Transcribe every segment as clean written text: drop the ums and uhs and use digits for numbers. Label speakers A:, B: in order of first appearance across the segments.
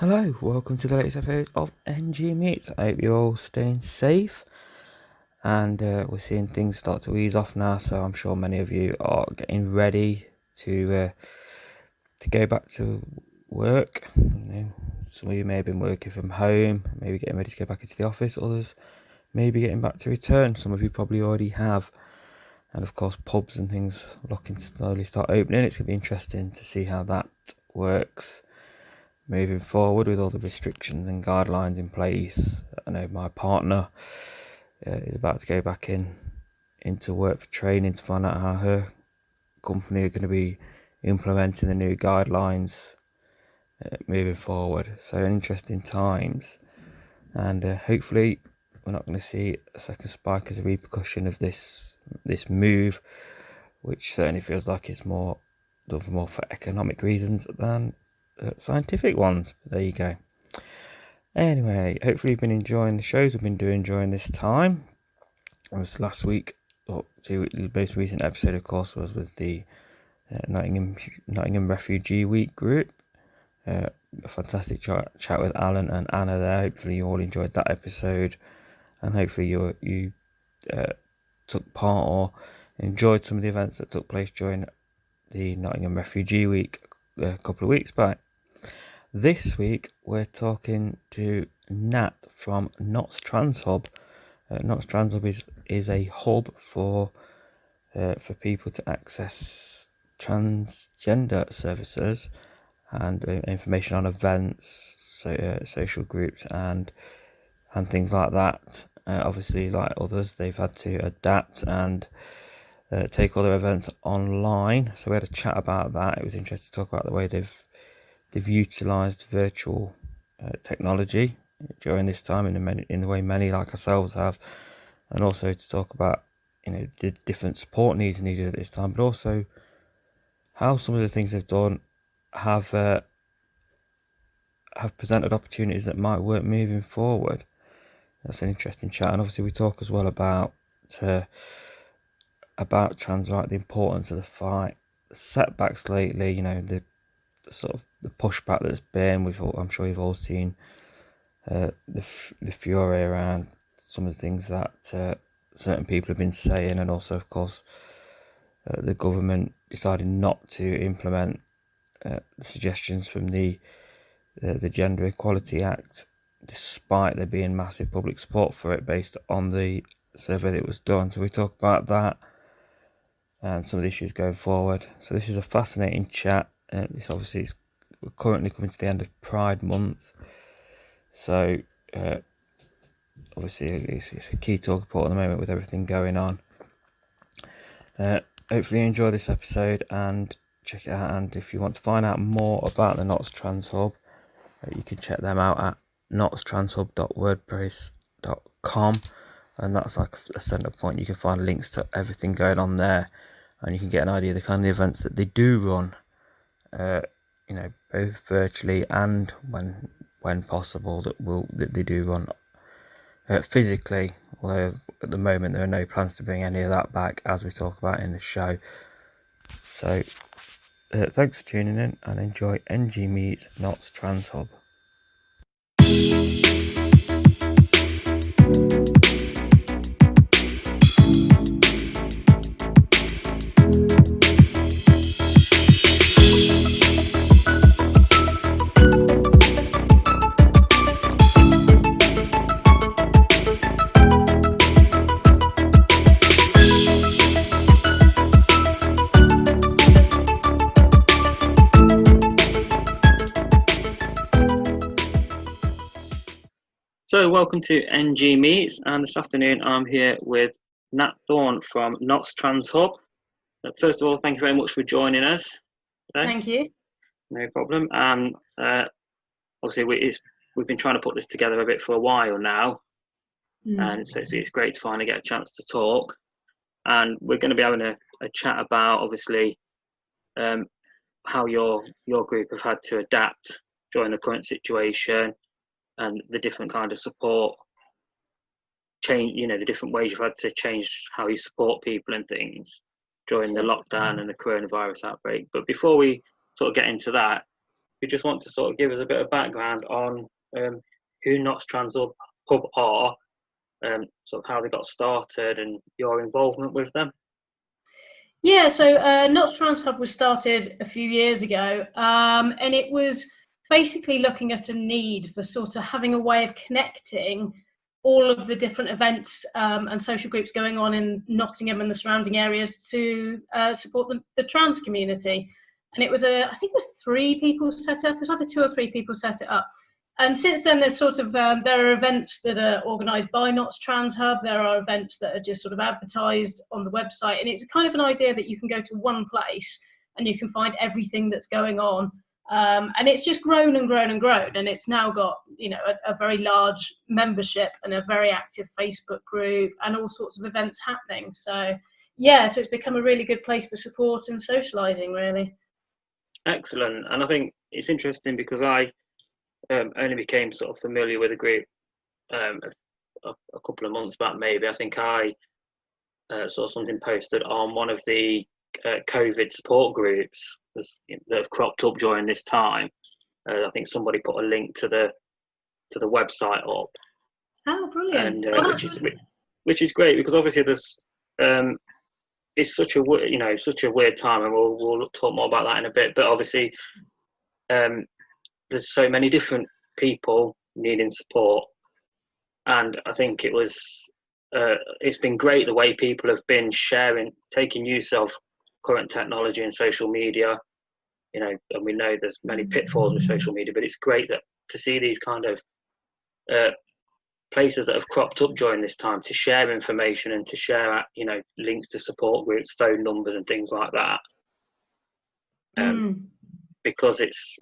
A: Hello, welcome to the latest episode of NG Meets. I hope you're all staying safe, and we're seeing things start to ease off now. So I'm sure many of you are getting ready to go back to work. Some of you may have been working from home, maybe getting ready to go back into the office. Others maybe getting back to return. Some of you probably already have. And of course, pubs and things looking to slowly start opening. It's going to be interesting to see how that works moving forward with all the restrictions and guidelines in place. I know my partner is about to go back into work for training to find out how her company are going to be implementing the new guidelines moving forward. So interesting times, and hopefully we're not going to see a second spike as a repercussion of this move, which certainly feels like it's more done for economic reasons than scientific ones. But there you go. Anyway, hopefully you've been enjoying the shows we've been doing during this time. It was last week, the most recent episode, of course, was with the Nottingham Refugee Week group. A fantastic chat with Alan and Anna there. Hopefully you all enjoyed that episode, and hopefully you took part or enjoyed some of the events that took place during the Nottingham Refugee Week a couple of weeks back. This week we're talking to Nat from Nottingham Trans Hub. Nottingham Trans Hub is a hub for people to access transgender services and information on events, social groups and things like that. Obviously, like others, they've had to adapt and take all their events online. So we had a chat about that. It was interesting to talk about the way they've utilised virtual technology during this time in the way many like ourselves have, and also to talk about the different support needs needed at this time, but also how some of the things they've done have presented opportunities that might work moving forward. That's an interesting chat. And obviously we talk as well about trans rights, the importance of the fight, the setbacks lately, the sort of the pushback that's been. I'm sure you've all seen the fury around some of the things that certain people have been saying, and also, of course, the government decided not to implement the suggestions from the Gender Equality Act, despite there being massive public support for it based on the survey that was done. So we talk about that and some of the issues going forward. So this is a fascinating chat. We're currently coming to the end of Pride Month, so obviously it's a key talk point at the moment with everything going on. Hopefully you enjoy this episode and check it out. And if you want to find out more about the Nottingham Trans Hub, you can check them out at nottinghamtranshub.wordpress.com, and that's like a centre point. You can find links to everything going on there, and you can get an idea of the kind of events that they do run, both virtually and when possible that they do run physically, although at the moment there are no plans to bring any of that back, as we talk about in the show. So thanks for tuning in, and enjoy NG Meets Notts Trans Hub.
B: So welcome to NG Meets, and this afternoon I'm here with Nat Thorne from Nottingham Trans Hub. First of all, thank you very much for joining us today.
C: Thank you.
B: No problem. Obviously we've been trying to put this together a bit for a while now, and so it's great to finally get a chance to talk. And we're going to be having a chat about obviously how your group have had to adapt during the current situation, and the different kind of support change, the different ways you've had to change how you support people and things during the lockdown and the coronavirus outbreak. But before we sort of get into that, you just want to sort of give us a bit of background on who Notts Trans Hub are, sort of how they got started and your involvement with them?
C: Yeah, so Notts Trans Hub was started a few years ago, and it was basically looking at a need for sort of having a way of connecting all of the different events and social groups going on in Nottingham and the surrounding areas to support the trans community. And it was I think it was 3 people set up. It was either 2 or 3 people set it up. And since then, there's sort of there are events that are organised by Notts Trans Hub. There are events that are just sort of advertised on the website, and it's kind of an idea that you can go to one place and you can find everything that's going on. And it's just grown and grown and grown, and it's now got, you know, a very large membership and a very active Facebook group and all sorts of events happening. So yeah, so it's become a really good place for support and socialising, really.
B: Excellent. And I think it's interesting because I only became sort of familiar with the group a couple of months back, maybe. I think I saw something posted on one of the COVID support groups that have cropped up during this time. I think somebody put a link to the website up.
C: Oh, brilliant!
B: And which is great, because obviously there's it's such a weird time, and we'll talk more about that in a bit. But obviously, there's so many different people needing support, and I think it's been great the way people have been taking use of current technology and social media, you know. And we know there's many pitfalls with social media, but it's great to see these kind of places that have cropped up during this time to share information and to share, you know, links to support groups, phone numbers and things like that. Because it's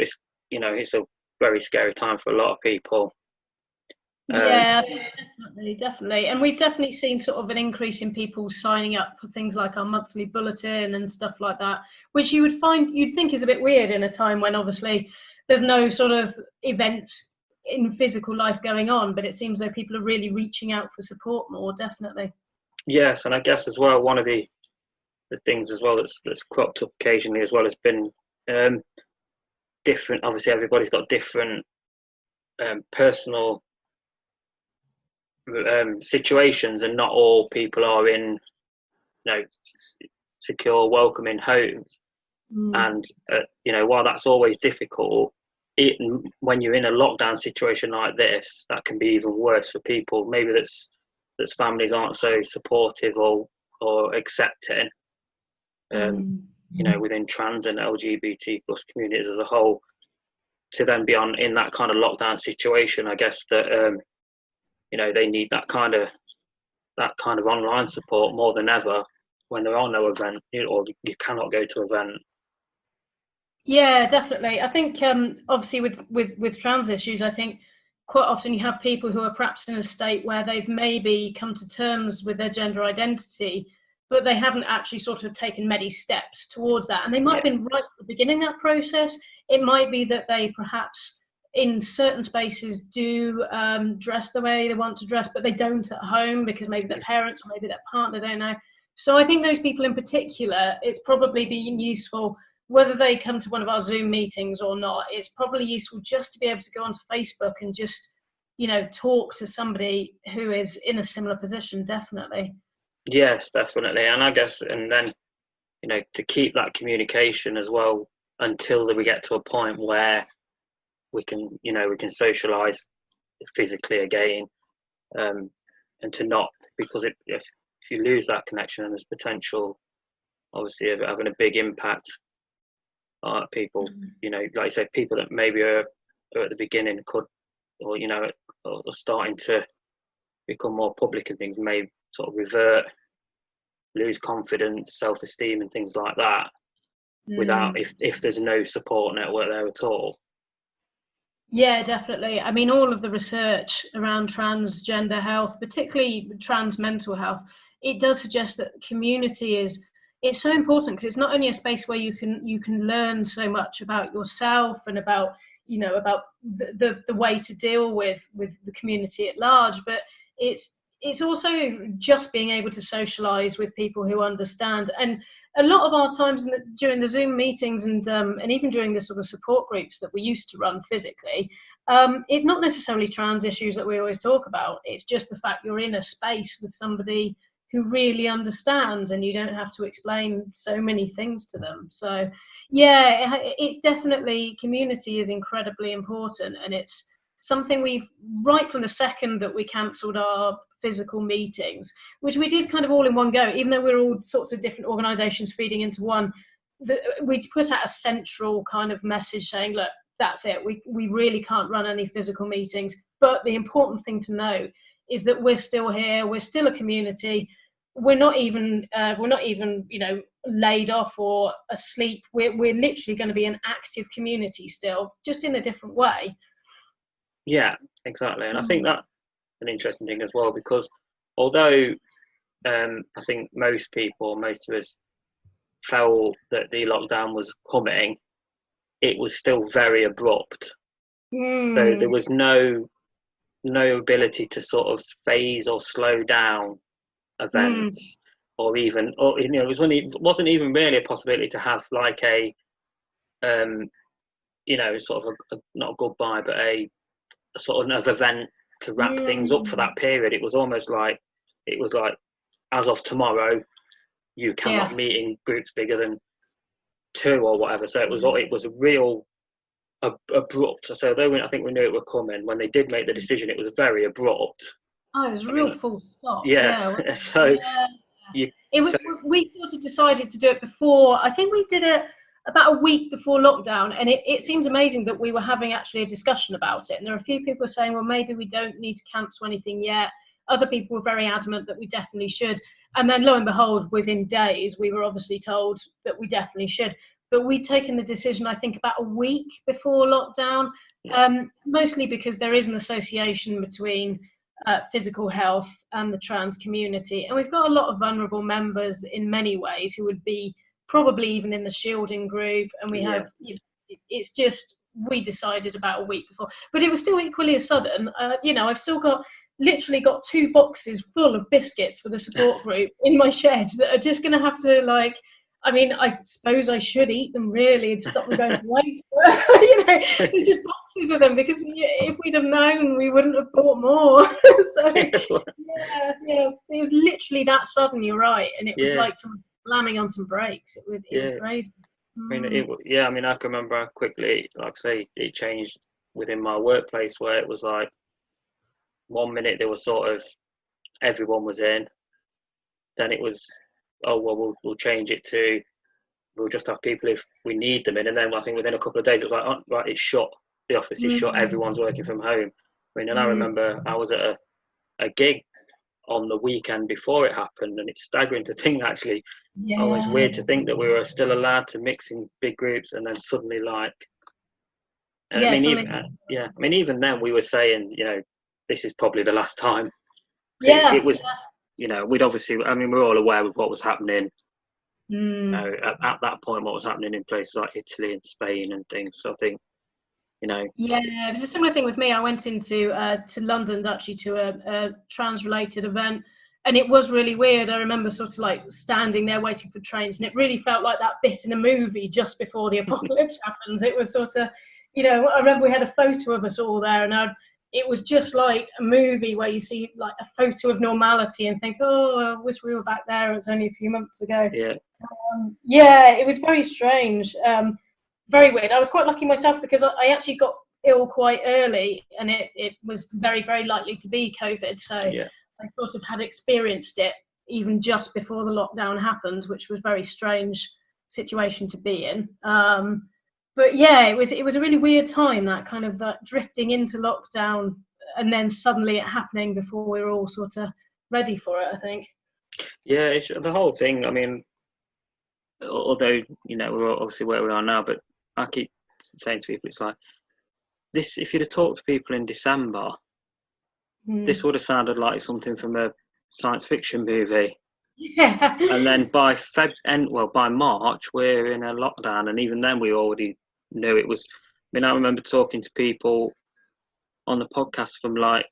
B: you know, it's a very scary time for a lot of people.
C: Yeah, definitely. And we've definitely seen sort of an increase in people signing up for things like our monthly bulletin and stuff like that, which you'd think is a bit weird in a time when obviously there's no sort of events in physical life going on, but it seems though people are really reaching out for support more, definitely.
B: Yes, and I guess as well, one of the things as well that's cropped up occasionally as well has been different. Obviously, everybody's got different personal situations, and not all people are in, you know, secure, welcoming homes. And you know, while that's always difficult, when you're in a lockdown situation like this, that can be even worse for people. Maybe that's families aren't so supportive or accepting. You know, within trans and LGBT plus communities as a whole, to then be in that kind of lockdown situation, I guess that you know, they need that kind of online support more than ever when there are no events, or you cannot go to events.
C: Yeah, definitely. I think obviously with trans issues, I think quite often you have people who are perhaps in a state where they've maybe come to terms with their gender identity, but they haven't actually sort of taken many steps towards that. And they might have been right at the beginning of that process. It might be that they perhaps in certain spaces do dress the way they want to dress, but they don't at home because maybe their parents or maybe their partner don't know. So I think those people in particular, it's probably been useful, whether they come to one of our Zoom meetings or not, it's probably useful just to be able to go onto Facebook and just, you know, talk to somebody who is in a similar position, definitely.
B: Yes, definitely. And I guess, and then, you know, to keep that communication as well until we get to a point where we can socialise physically again, and to not, because if you lose that connection, and there's potential, obviously, of having a big impact on people. You know, like I say, people that maybe are at the beginning could, or you know, are starting to become more public and things, may sort of revert, lose confidence, self-esteem, and things like that. Without, if there's no support network there at all.
C: Yeah, definitely. I mean, all of the research around transgender health, particularly trans mental health, it does suggest that community it's so important, because it's not only a space where you can learn so much about yourself and about, you know, about the way to deal with the community at large, but it's also just being able to socialize with people who understand. And a lot of our times during the Zoom meetings and even during the sort of support groups that we used to run physically, it's not necessarily trans issues that we always talk about. It's just the fact you're in a space with somebody who really understands, and you don't have to explain so many things to them. So yeah, it's definitely, community is incredibly important, and it's something we've, right from the second that we cancelled our physical meetings, which we did kind of all in one go, even though we're all sorts of different organisations feeding into one, we put out a central kind of message saying, look, that's it, we really can't run any physical meetings, but the important thing to know is that we're still here, we're still a community, we're not even laid off or asleep, we're literally going to be an active community still, just in a different way.
B: Yeah, exactly. And I think that's an interesting thing as well, because although I think most of us felt that the lockdown was coming, it was still very abrupt. So there was no ability to sort of phase or slow down events, or it wasn't even really a possibility to have like a sort of not a goodbye, but a sort of event to wrap things up for that period. It was almost like, as of tomorrow, you cannot meet in groups bigger than 2 or whatever. So it was a real abrupt. So although I think we knew it were coming, when they did make the decision, it was very abrupt.
C: Oh, it was a real full stop.
B: Yeah. So
C: we sort of decided to do it before. I think we did it about a week before lockdown, and it seems amazing that we were having actually a discussion about it. And there are a few people saying, well, maybe we don't need to cancel anything yet. Other people were very adamant that we definitely should. And then lo and behold, within days, we were obviously told that we definitely should. But we'd taken the decision, I think, about a week before lockdown, mostly because there is an association between physical health and the trans community. And we've got a lot of vulnerable members in many ways who would be probably even in the shielding group. And we have, it's just, we decided about a week before. But it was still equally as sudden. I've still literally got 2 boxes full of biscuits for the support group in my shed that are just going to have to I suppose I should eat them really and stop them going to waste. There's just boxes of them because if we'd have known, we wouldn't have bought more. So it was literally that sudden. You're right, and it was like someone slamming on some brakes. It was crazy.
B: I can remember how quickly, like I say, it changed within my workplace, where it was like 1 minute there was sort of everyone was in, then it was, oh well, we'll change it to we'll just have people if we need them in, and then I think within a couple of days it was like, oh, right, it's shut, the office is shut, everyone's working from home. And I remember I was at a gig on the weekend before it happened, and it's staggering to think actually, it's weird to think that we were still allowed to mix in big groups, and then suddenly even then we were saying, this is probably the last time. So it was. We'd obviously, we're all aware of what was happening at that point, what was happening in places like Italy and Spain and things. So I think, Yeah,
C: it was a similar thing with me. I went into to London actually to a trans-related event, and it was really weird. I remember sort of like standing there waiting for trains, and it really felt like that bit in a movie just before the apocalypse happens. It was sort of, I remember we had a photo of us all there, and it was just like a movie where you see like a photo of normality and think, oh, I wish we were back there. It was only a few months ago. It was very strange, very weird. I was quite lucky myself because I actually got ill quite early, and it was very, very likely to be COVID. So I sort of had experienced it even just before the lockdown happened, which was a very strange situation to be in. But it was a really weird time, that kind of that drifting into lockdown and then suddenly it happening before we were all sort of ready for it, I think.
B: Yeah, it's the whole thing. Although, we're obviously where we are now, but I keep saying to people, it's like, this, if you'd have talked to people in December, this would have sounded like something from a science fiction movie.
C: Yeah.
B: And then by March, we're in a lockdown, and even then we already knew it was. I remember talking to people on the podcast from like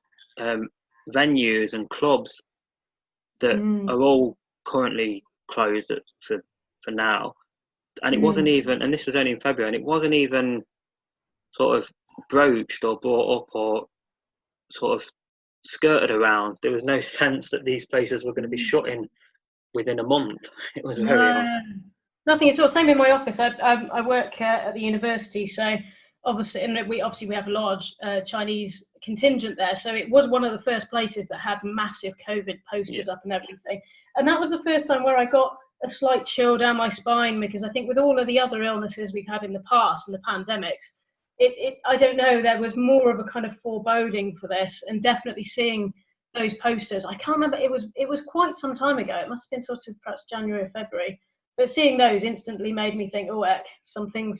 B: venues and clubs that are all currently closed for for now. And it wasn't even, and this was only in February, and it wasn't even sort of broached or brought up or sort of skirted around. There was no sense that these places were going to be shutting within a month. It was very odd.
C: Nothing at all. Same in my office. I work at the university, so obviously, and we have a large Chinese contingent there. So it was one of the first places that had massive COVID posters up and everything. And that was the first time where I got a slight chill down my spine, because I think with all of the other illnesses we've had in the past and the pandemics, I don't know, there was more of a kind of foreboding for this, and definitely seeing those posters. I can't remember, it was quite some time ago. It must have been sort of perhaps January or February. But seeing those instantly made me think, oh heck, something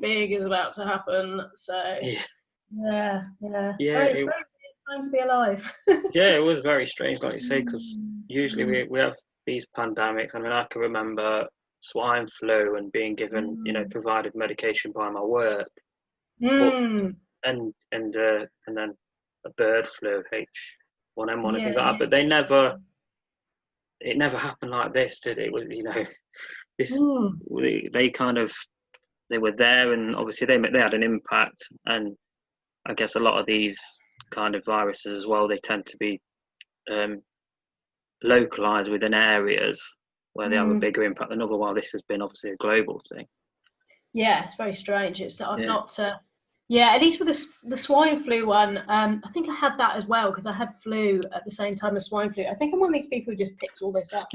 C: big is about to happen. So yeah. Very time to be alive.
B: Yeah, it was very strange, like you say, because usually we have these pandemics. I mean, I can remember swine flu and being given, provided medication by my work, and then a bird flu, H1N1 and things like that. But it never happened like this, did it? They were there, and obviously they had an impact. And I guess a lot of these kind of viruses as well, they tend to be localized within areas where they have a bigger impact than other, while this has been obviously a global thing.
C: Yeah, it's very strange. It's not, at least with the swine flu one, I think I had that as well, because I had flu at the same time as swine flu. I think I'm one of these people who just picks all this up.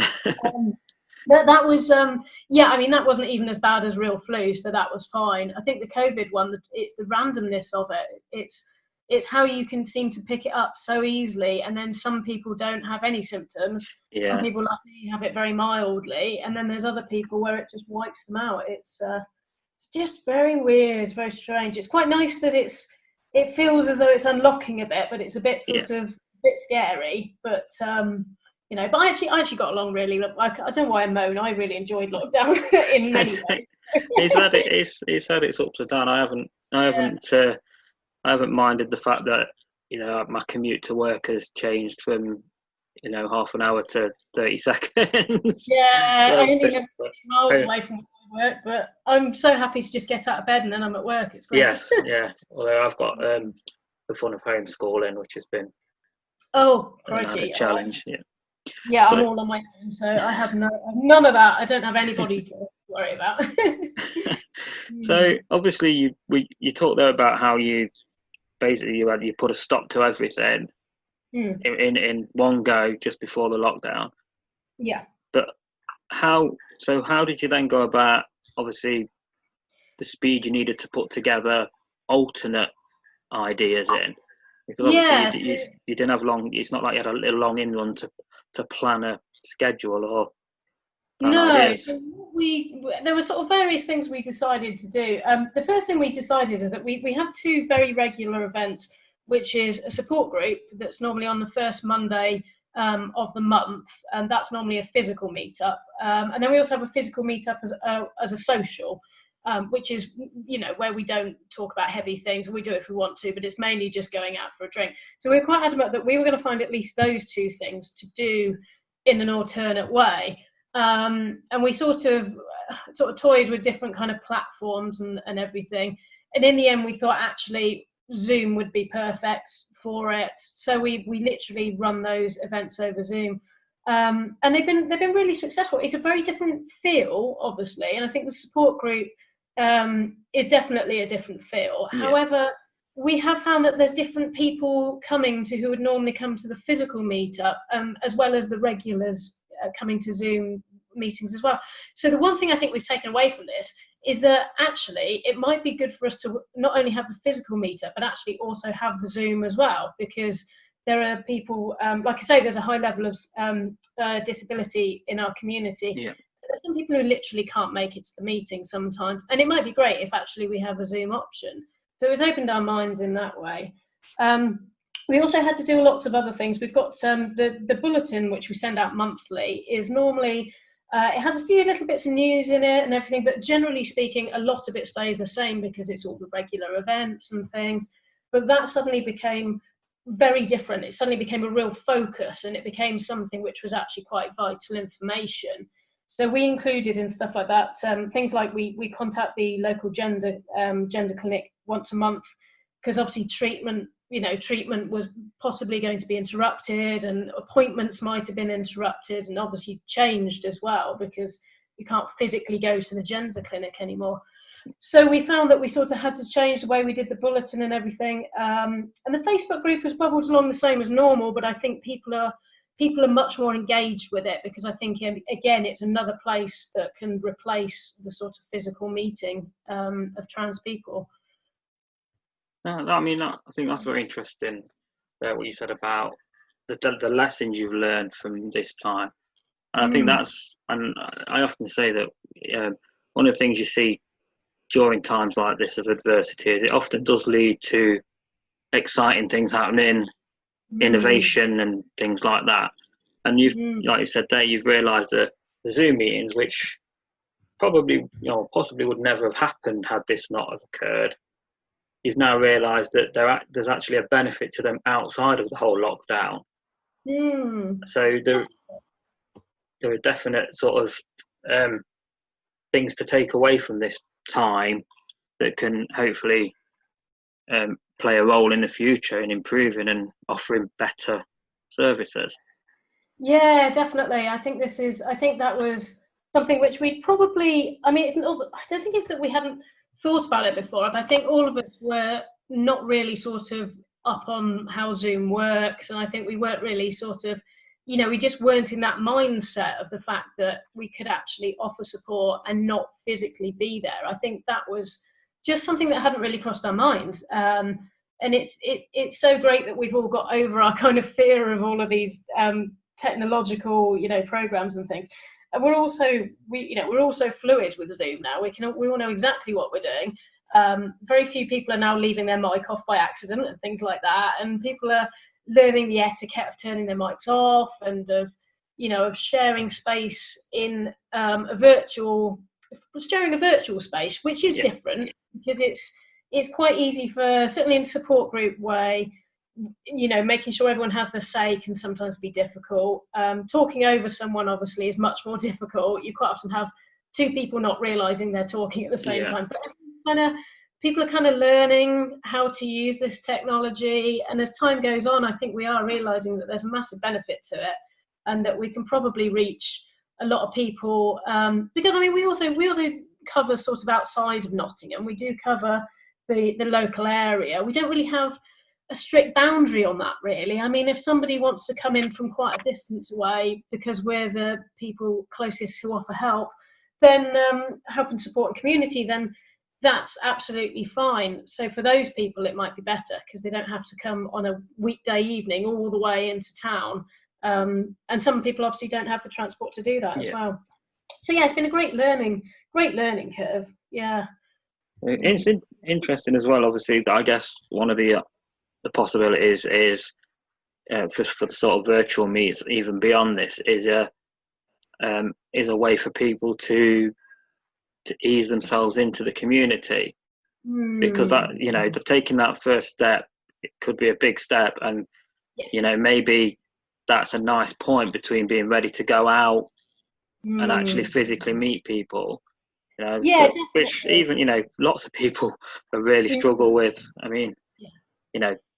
C: That was, that wasn't even as bad as real flu, so that was fine. I think the COVID one, it's the randomness of it. It's how you can seem to pick it up so easily, and then some people don't have any symptoms. Some people like me have it very mildly, and then there's other people where it just wipes them out. It's just very weird, very strange. It's quite nice that it feels as though it's unlocking a bit, but it's a bit sort of a bit scary. But but I actually got along really. I don't know why I moan. I really enjoyed lockdown in many ways.
B: It's had its ups and downs. I haven't minded the fact that my commute to work has changed from half an hour to 30 seconds.
C: Yeah, I only live miles away from work, but I'm so happy to just get out of bed and then I'm at work. It's great.
B: Yes, yeah. Although I've got the fun of homeschooling, which has been
C: a
B: challenge.
C: Yeah, so, I'm all on my own, so I have none of that. I don't have anybody to worry about.
B: So obviously you talked there about how you put a stop to everything in one go just before the lockdown.
C: Yeah.
B: But how did you then go about, obviously, the speed you needed to put together alternate ideas in? Because obviously you didn't have long. It's not like you had a little long in run to plan a schedule or plan ideas.
C: So there were sort of various things we decided to do. The first thing we decided is that we have two very regular events, which is a support group that's normally on the first Monday of the month, and that's normally a physical meetup. And then we also have a physical meetup as a social, which is where we don't talk about heavy things. We do it if we want to, but it's mainly just going out for a drink. So we're quite adamant that we were going to find at least those two things to do in an alternate way. And we sort of toyed with different kind of platforms and everything. And in the end, we thought actually Zoom would be perfect for it. So we literally run those events over Zoom. And they've been really successful. It's a very different feel, obviously, and I think the support group is definitely a different feel. Yeah. However, we have found that there's different people coming to who would normally come to the physical meetup, as well as the regulars coming to Zoom meetings as well. So the one thing I think we've taken away from this is that actually it might be good for us to not only have the physical meetup, but actually also have the Zoom as well, because there are people, like I say, there's a high level of disability in our community. Yeah. There's some people who literally can't make it to the meeting sometimes, and it might be great if actually we have a Zoom option. So it's opened our minds in that way. We also had to do lots of other things. We've got the bulletin, which we send out monthly, is normally, it has a few little bits of news in it and everything, but generally speaking, a lot of it stays the same because it's all the regular events and things. But that suddenly became very different. It suddenly became a real focus, and it became something which was actually quite vital information. So we included in stuff like that things like we contact the local gender clinic once a month, because obviously treatment was possibly going to be interrupted, and appointments might have been interrupted and obviously changed as well, because you can't physically go to the gender clinic anymore. So we found that we sort of had to change the way we did the bulletin and everything. And the Facebook group has bubbled along the same as normal, but I think people are much more engaged with it, because I think, again, it's another place that can replace the sort of physical meeting of trans people.
B: I mean, I think that's very interesting, what you said about the lessons you've learned from this time. And I think and I often say that one of the things you see during times like this of adversity is it often does lead to exciting things happening, innovation and things like that. And you've, like you said there, you've realised that the Zoom meetings, which probably, possibly would never have happened had this not have occurred, you've now realised that there's actually a benefit to them outside of the whole lockdown. So there are definite sort of things to take away from this time that can hopefully play a role in the future in improving and offering better services.
C: Yeah, definitely. I think that was something which we probably, I don't think it's that we hadn't thought about it before, but I think all of us were not really sort of up on how Zoom works, and I think we weren't really sort of, we just weren't in that mindset of the fact that we could actually offer support and not physically be there. I think that was just something that hadn't really crossed our minds. And it's so great that we've all got over our kind of fear of all of these technological, programs and things. And we're also fluid with Zoom now. We all know exactly what we're doing. Very few people are now leaving their mic off by accident and things like that. And people are learning the etiquette of turning their mics off, and of sharing space in a virtual space, which is different, because it's quite easy for, certainly in support group way, making sure everyone has the say can sometimes be difficult. Talking over someone obviously is much more difficult. You quite often have two people not realizing they're talking at the same time. But people are kind of learning how to use this technology, and as time goes on, I think we are realizing that there's a massive benefit to it, and that we can probably reach a lot of people. Because we also cover sort of outside of Nottingham. We do cover the local area. We don't really have a strict boundary on that, really. If somebody wants to come in from quite a distance away, because we're the people closest who offer help, then help and support a community, then that's absolutely fine. So for those people, it might be better, because they don't have to come on a weekday evening all the way into town. And some people obviously don't have the transport to do that as well. So it's been a great learning curve. Yeah.
B: It's interesting as well. Obviously, I guess one of the possibilities is for the sort of virtual meets, even beyond this, is a way for people to ease themselves into the community, because that taking that first step, it could be a big step, and maybe that's a nice point between being ready to go out and actually physically meet people, which even lots of people really struggle with.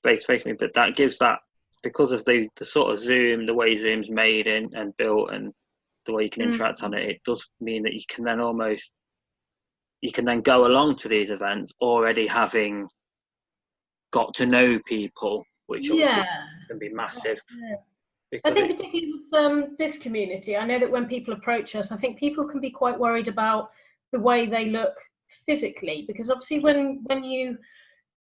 B: Face-to-face meeting, but that gives that, because of the sort of Zoom, the way Zoom's made and built, and the way you can interact on it, it does mean that you can then go along to these events already having got to know people, which obviously can be massive.
C: I think particularly with this community, I know that when people approach us, I think people can be quite worried about the way they look physically, because obviously when you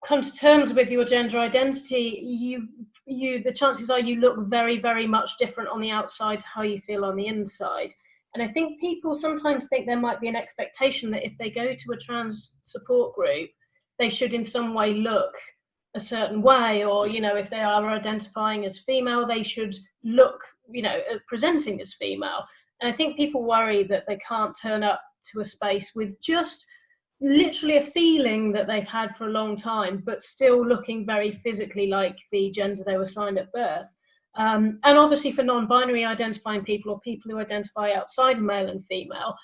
C: come to terms with your gender identity, the chances are you look very, very much different on the outside to how you feel on the inside. And I think people sometimes think there might be an expectation that if they go to a trans support group, they should in some way look a certain way, or if they are identifying as female, they should look presenting as female. And I think people worry that they can't turn up to a space with just literally a feeling that they've had for a long time, but still looking very physically like the gender they were assigned at birth. And obviously for non-binary identifying people or people who identify outside of male and female,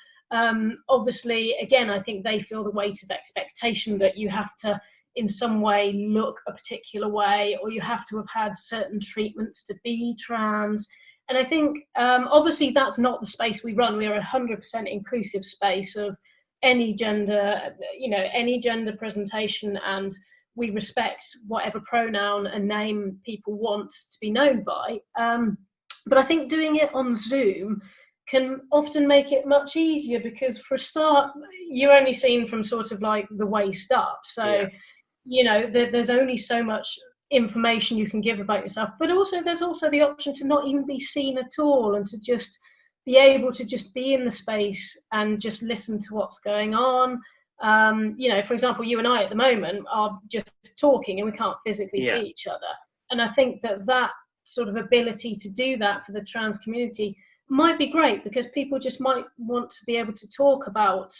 C: obviously, again, I think they feel the weight of expectation that you have to in some way look a particular way, or you have to have had certain treatments to be trans. And I think obviously that's not the space we run. We are 100% inclusive space of any gender, any gender presentation, and we respect whatever pronoun and name people want to be known by. But I think doing it on Zoom can often make it much easier, because for a start, you're only seen from sort of like the waist up. So, there's only so much information you can give about yourself, but also there's also the option to not even be seen at all, and to just be able to just be in the space and just listen to what's going on. For example, you and I at the moment are just talking and we can't physically see each other. And I think that sort of ability to do that for the trans community might be great, because people just might want to be able to talk about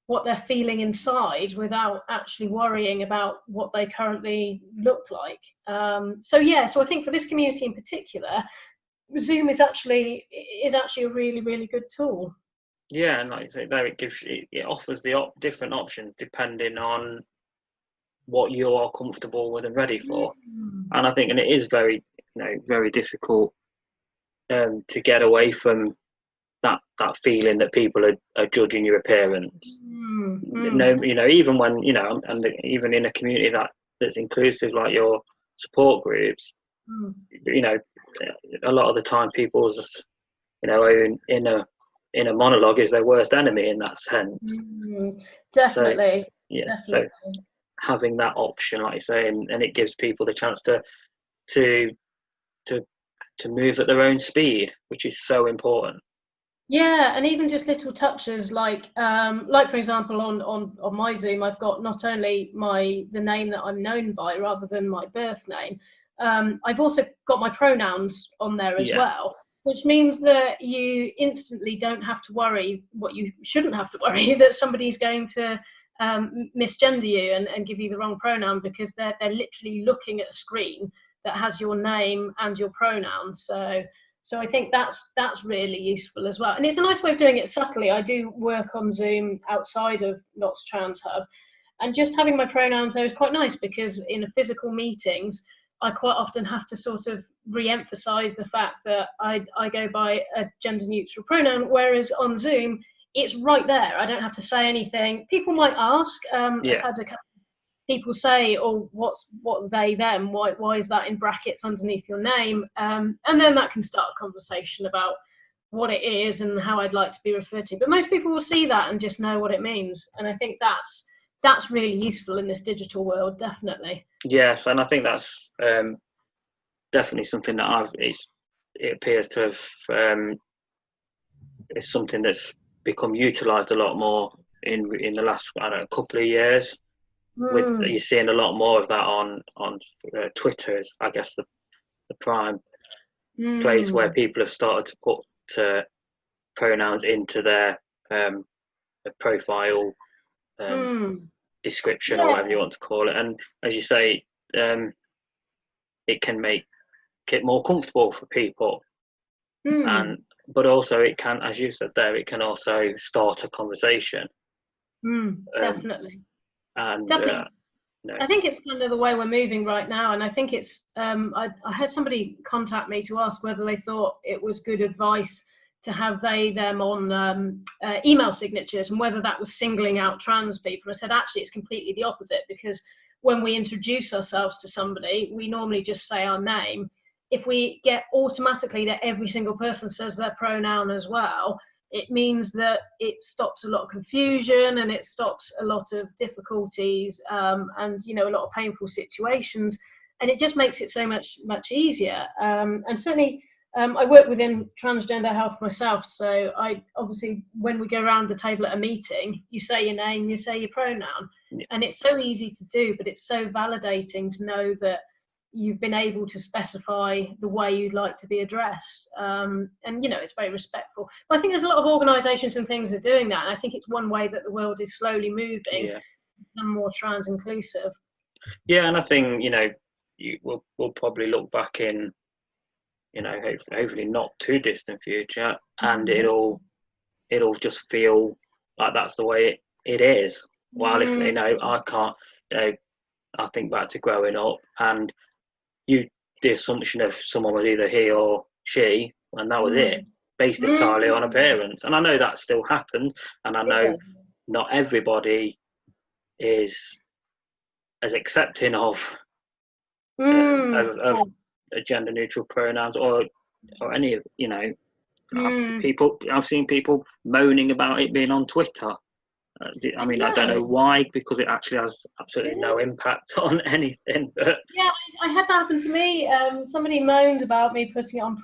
C: what they're feeling inside without actually worrying about what they currently look like. So I think for this community in particular, Zoom is actually a really, really good tool.
B: Yeah, and like I say, there it offers the different options depending on what you're comfortable with and ready for. And I think, and it is very, very difficult to get away from that feeling that people are judging your appearance. Even when and even in a community that's inclusive, like your support groups, a lot of the time people's in a monologue is their worst enemy in that sense.
C: Definitely.
B: So having that option, like you say, and it gives people the chance to move at their own speed, which is so important.
C: Yeah, and even just little touches like for example on my Zoom, I've got not only the name that I'm known by rather than my birth name, I've also got my pronouns on there as well, which means that you instantly don't have to worry, what you shouldn't have to worry, that somebody's going to misgender you and give you the wrong pronoun, because they're literally looking at a screen that has your name and your pronouns. So I think that's really useful as well. And it's a nice way of doing it subtly. I do work on Zoom outside of Notts Trans Hub, and just having my pronouns there is quite nice, because in physical meetings, I quite often have to sort of re-emphasize the fact that I go by a gender neutral pronoun, whereas on Zoom, it's right there. I don't have to say anything. People might ask. I've had a couple people say, "Oh, what's they them? Why is that in brackets underneath your name?" And then that can start a conversation about what it is and how I'd like to be referred to. But most people will see that and just know what it means, and I think that's really useful in this digital world, definitely.
B: Yes, and I think that's definitely something that it appears to have is something that's become utilised a lot more in the last couple of years. With you're seeing a lot more of that on Twitter, is I guess the prime place where people have started to put pronouns into their profile description or whatever you want to call it. And as you say, it can make it more comfortable for people, but also it can, as you said there, it can also start a conversation.
C: Definitely.
B: And
C: definitely. I think it's kind of the way we're moving right now, and I think it's I had somebody contact me to ask whether they thought it was good advice to have them on email signatures, and whether that was singling out trans people. I said, actually, it's completely the opposite, because when we introduce ourselves to somebody, we normally just say our name. If we get automatically that every single person says their pronoun as well, it means that it stops a lot of confusion, and it stops a lot of difficulties, and a lot of painful situations, and it just makes it so much easier. And certainly, I work within transgender health myself, so I obviously, when we go around the table at a meeting, you say your name, you say your pronoun, and it's so easy to do, but it's so validating to know that you've been able to specify the way you'd like to be addressed, and it's very respectful. But I think there's a lot of organisations and things that are doing that, and I think it's one way that the world is slowly moving to become more trans inclusive.
B: Yeah, and I think we'll probably look back in hopefully not too distant future, and it'll just feel like that's the way it is. While if I can't, I think back to growing up, and the assumption of someone was either he or she, and that was it, based entirely on appearance. And I know that still happens, and I know not everybody is as accepting of gender neutral pronouns or any of I've seen people moaning about it being on Twitter. I mean, I don't know why, because it actually has absolutely no impact on anything. But
C: yeah, I had that happen to me. Somebody moaned about me putting it on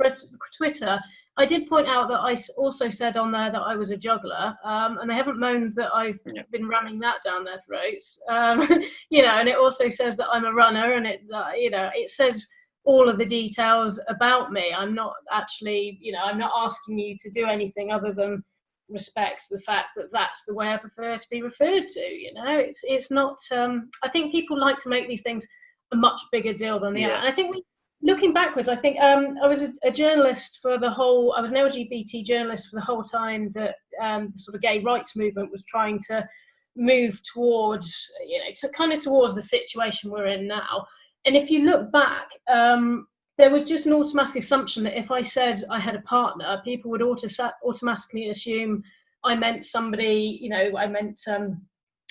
C: Twitter. I did point out that I also said on there that I was a juggler, and they haven't moaned that I've been ramming that down their throats. And it also says that I'm a runner, and it says all of the details about me. I'm not actually, I'm not asking you to do anything other than respect the fact that that's the way I prefer to be referred to. It's not. I think people like to make these things a much bigger deal than they are. And I think looking backwards, I think I was a journalist for the whole. I was an LGBT journalist for the whole time that the sort of gay rights movement was trying to move towards, towards the situation we're in now. And if you look back, there was just an automatic assumption that if I said I had a partner, people would automatically assume I meant somebody,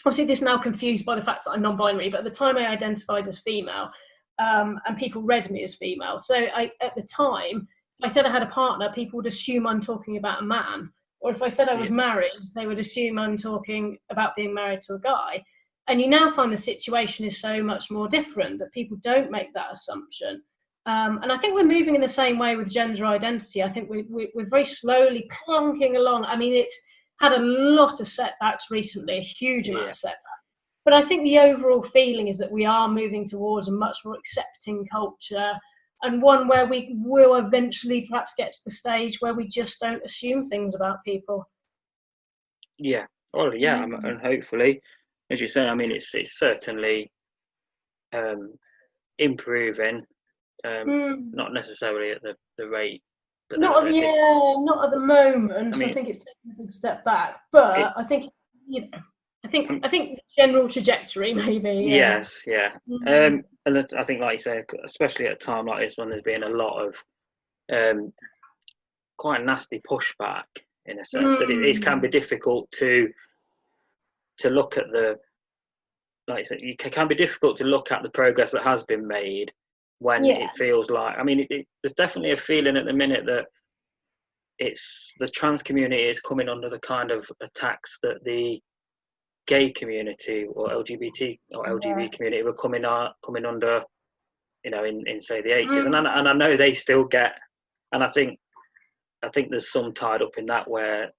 C: obviously this is now confused by the fact that I'm non-binary, but at the time I identified as female, and people read me as female. So at the time, if I said I had a partner, people would assume I'm talking about a man. Or if I said I was married, they would assume I'm talking about being married to a guy. And you now find the situation is so much more different that people don't make that assumption. And I think we're moving in the same way with gender identity. I think we're very slowly clunking along. I mean, it's had a lot of setbacks recently, a huge amount of setbacks. But I think the overall feeling is that we are moving towards a much more accepting culture, and one where we will eventually perhaps get to the stage where we just don't assume things about people.
B: Yeah. Oh, yeah. And hopefully, as you say, I mean, it's certainly improving. Not necessarily at the rate. But
C: not at the moment. I think it's taking a big step back, but I think I think the general trajectory maybe.
B: Yes, yeah. And I think, like you say, especially at a time like this when there's been a lot of quite nasty pushback, in a sense that it can be difficult to look at like you said, it can be difficult to look at the progress that has been made when it feels like, I mean, there's definitely a feeling at the minute that it's the trans community is coming under the kind of attacks that the gay community or LGBT or LGB community were coming under, in say the 80s, and I know they still get, and I think there's some tied up in that where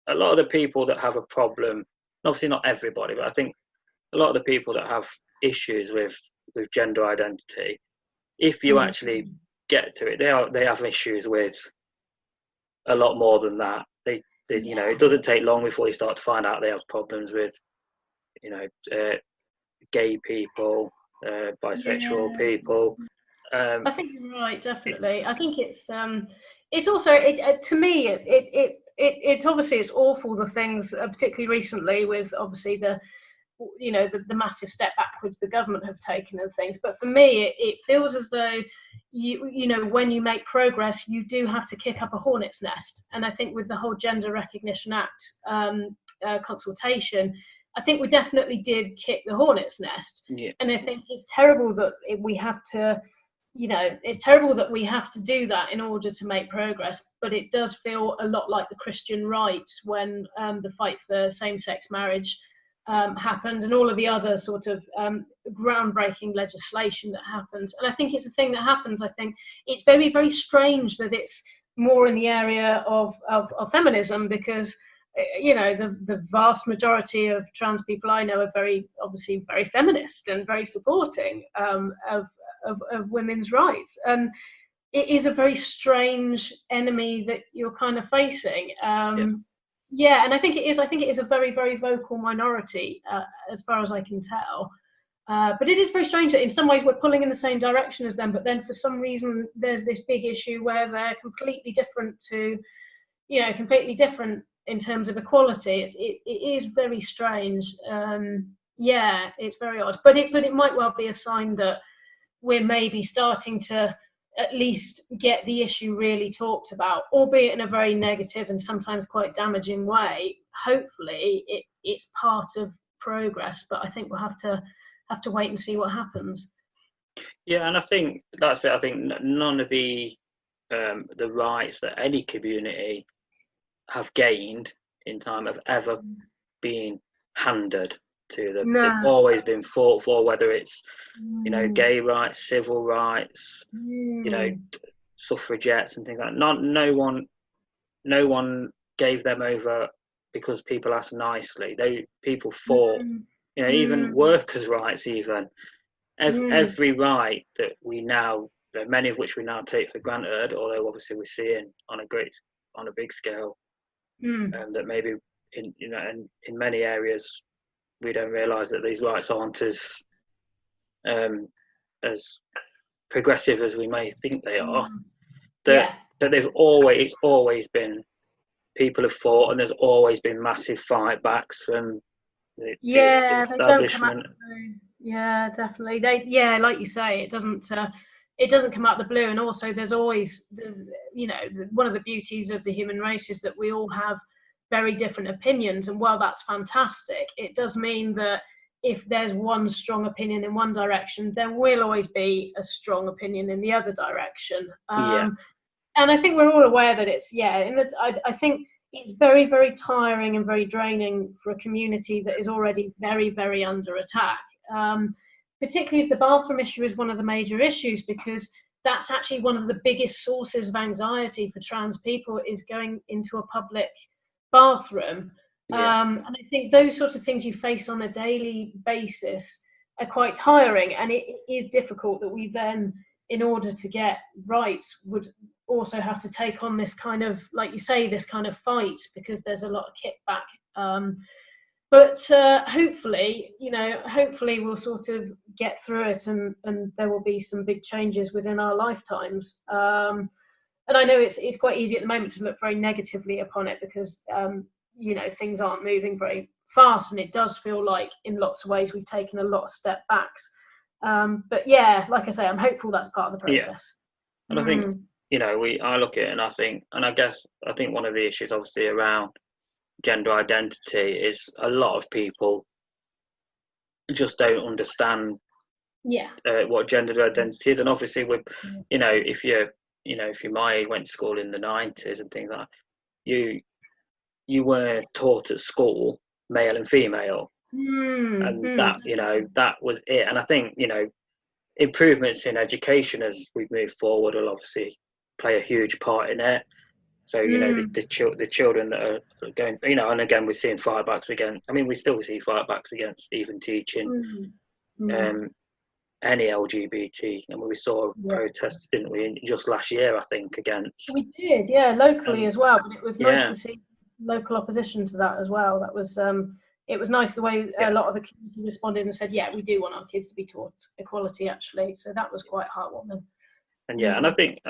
B: a lot of the people that have a problem, obviously not everybody, but I think a lot of the people that have issues with gender identity, if you actually get to it, they have issues with a lot more than that. It doesn't take long before you start to find out they have problems with gay people, bisexual people.
C: I think you're right, definitely. I think it's also to me it's obviously it's awful, the things particularly recently with obviously the massive step backwards the government have taken and things, but for me it feels as though when you make progress you do have to kick up a hornet's nest. And I think with the whole Gender Recognition Act consultation, I think we definitely did kick the hornet's nest. And I think it's terrible that we have to do that in order to make progress, but it does feel a lot like the Christian right when the fight for same-sex marriage happened, and all of the other sort of groundbreaking legislation that happens. And I think it's a thing that happens. I think it's very, very strange that it's more in the area of feminism, because the vast majority of trans people I know are obviously very feminist and very supporting of women's rights. And it is a very strange enemy that you're kind of facing. And I think it is a very, very vocal minority, as far as I can tell. But it is very strange that in some ways we're pulling in the same direction as them, but then for some reason there's this big issue where they're completely different in terms of equality. It is very strange. Yeah, it's very odd. But it might well be a sign that we're maybe starting to at least get the issue really talked about, albeit in a very negative and sometimes quite damaging way. Hopefully it's part of progress, but I think we'll have to wait and see what happens.
B: Yeah, and I think that's it. I think none of the rights that any community have gained in time have ever been handed to them.
C: No.
B: They've always been fought for, whether it's gay rights, civil rights, suffragettes and things like that. No one gave them over because people asked nicely. People fought. Even workers' rights, even every right that we now, many of which we now take for granted, although obviously we're seeing on a big scale, that maybe in many areas we don't realise that these rights aren't as progressive as we may think they are. That they've always been, people have fought, and there's always been massive fight backs from the establishment.
C: Yeah, definitely. Like you say, it doesn't come out of the blue, and also there's always one of the beauties of the human race is that we all have very different opinions, and while that's fantastic, it does mean that if there's one strong opinion in one direction, there will always be a strong opinion in the other direction. And I think we're all aware that I think it's very, very tiring and very draining for a community that is already very, very under attack. Particularly as the bathroom issue is one of the major issues, because that's actually one of the biggest sources of anxiety for trans people, is going into a public bathroom. And I think those sorts of things you face on a daily basis are quite tiring, and it is difficult that we then, in order to get rights, would also have to take on this kind of, like you say, this kind of fight, because there's a lot of kickback. But hopefully we'll sort of get through it, and there will be some big changes within our lifetimes. And I know it's quite easy at the moment to look very negatively upon it, because things aren't moving very fast, and it does feel like in lots of ways we've taken a lot of step backs. But yeah, like I say, I'm hopeful that's part of the process.
B: And I think I look at it, and I think one of the issues obviously around gender identity is a lot of people just don't understand what gender identity is. And obviously if you're my age, went to school in the 90s and things like that, you were taught at school male and female, and that was it. And I think improvements in education as we move forward will obviously play a huge part in it. So the children that are going, and again we're seeing fightbacks again. I mean, we still see fightbacks against even teaching any LGBT. And we saw protests, didn't we, just last year, I think, against.
C: We did, locally as well. But it was nice to see local opposition to that as well. That was it was nice the way a lot of the community responded and said, we do want our kids to be taught equality, actually. So that was quite heartwarming.
B: And and I think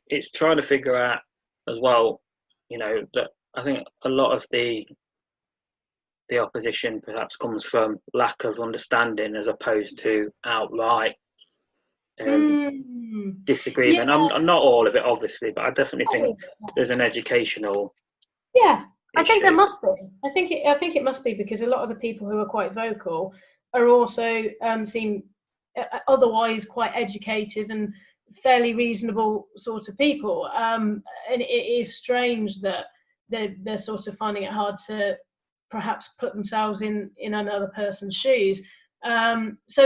B: it's trying to figure out as well, that I think a lot of the opposition perhaps comes from lack of understanding as opposed to outright disagreement. I'm not all of it, obviously, but I definitely think there's an educational
C: I think there must be. I think it must be, because a lot of the people who are quite vocal are also seem otherwise quite educated and fairly reasonable sort of people, and it is strange that they're sort of finding it hard to perhaps put themselves in another person's shoes. It's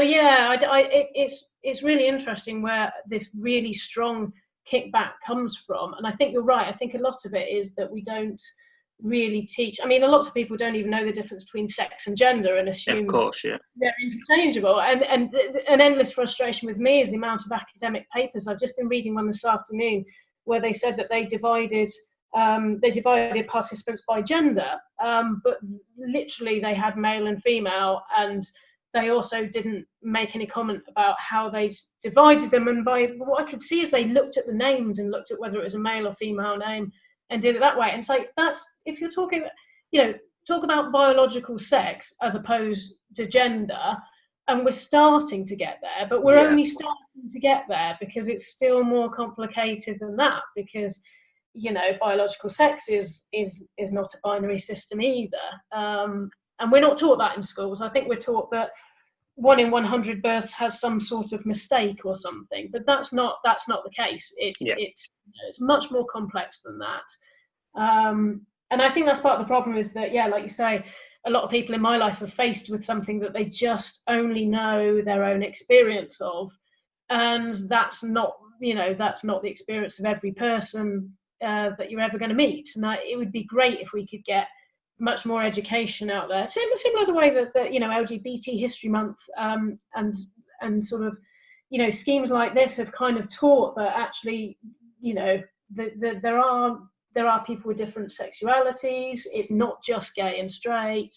C: really interesting where this really strong kickback comes from, and I think you're right. I think a lot of it is that we don't really teach. I mean, lots of people don't even know the difference between sex and gender, and assume they're interchangeable. And an endless frustration with me is the amount of academic papers. I've just been reading one this afternoon where they said that they divided participants by gender, but literally they had male and female, and they also didn't make any comment about how they divided them. And by what I could see is they looked at the names and looked at whether it was a male or female name and did it that way. And so that's, if you're talking, talk about biological sex as opposed to gender, and we're starting to get there, but we're only starting to get there because it's still more complicated than that, because biological sex is not a binary system either, and we're not taught that in schools. I think we're taught that 1 in 100 births has some sort of mistake or something, but that's not the case. It's much more complex than that, and I think that's part of the problem, is that, like you say, a lot of people in my life are faced with something that they just only know their own experience of, and that's not the experience of every person that you're ever going to meet. And it would be great if we could get much more education out there, similar the way that LGBT History Month and sort of schemes like this have kind of taught that actually there are people with different sexualities. It's not just gay and straight.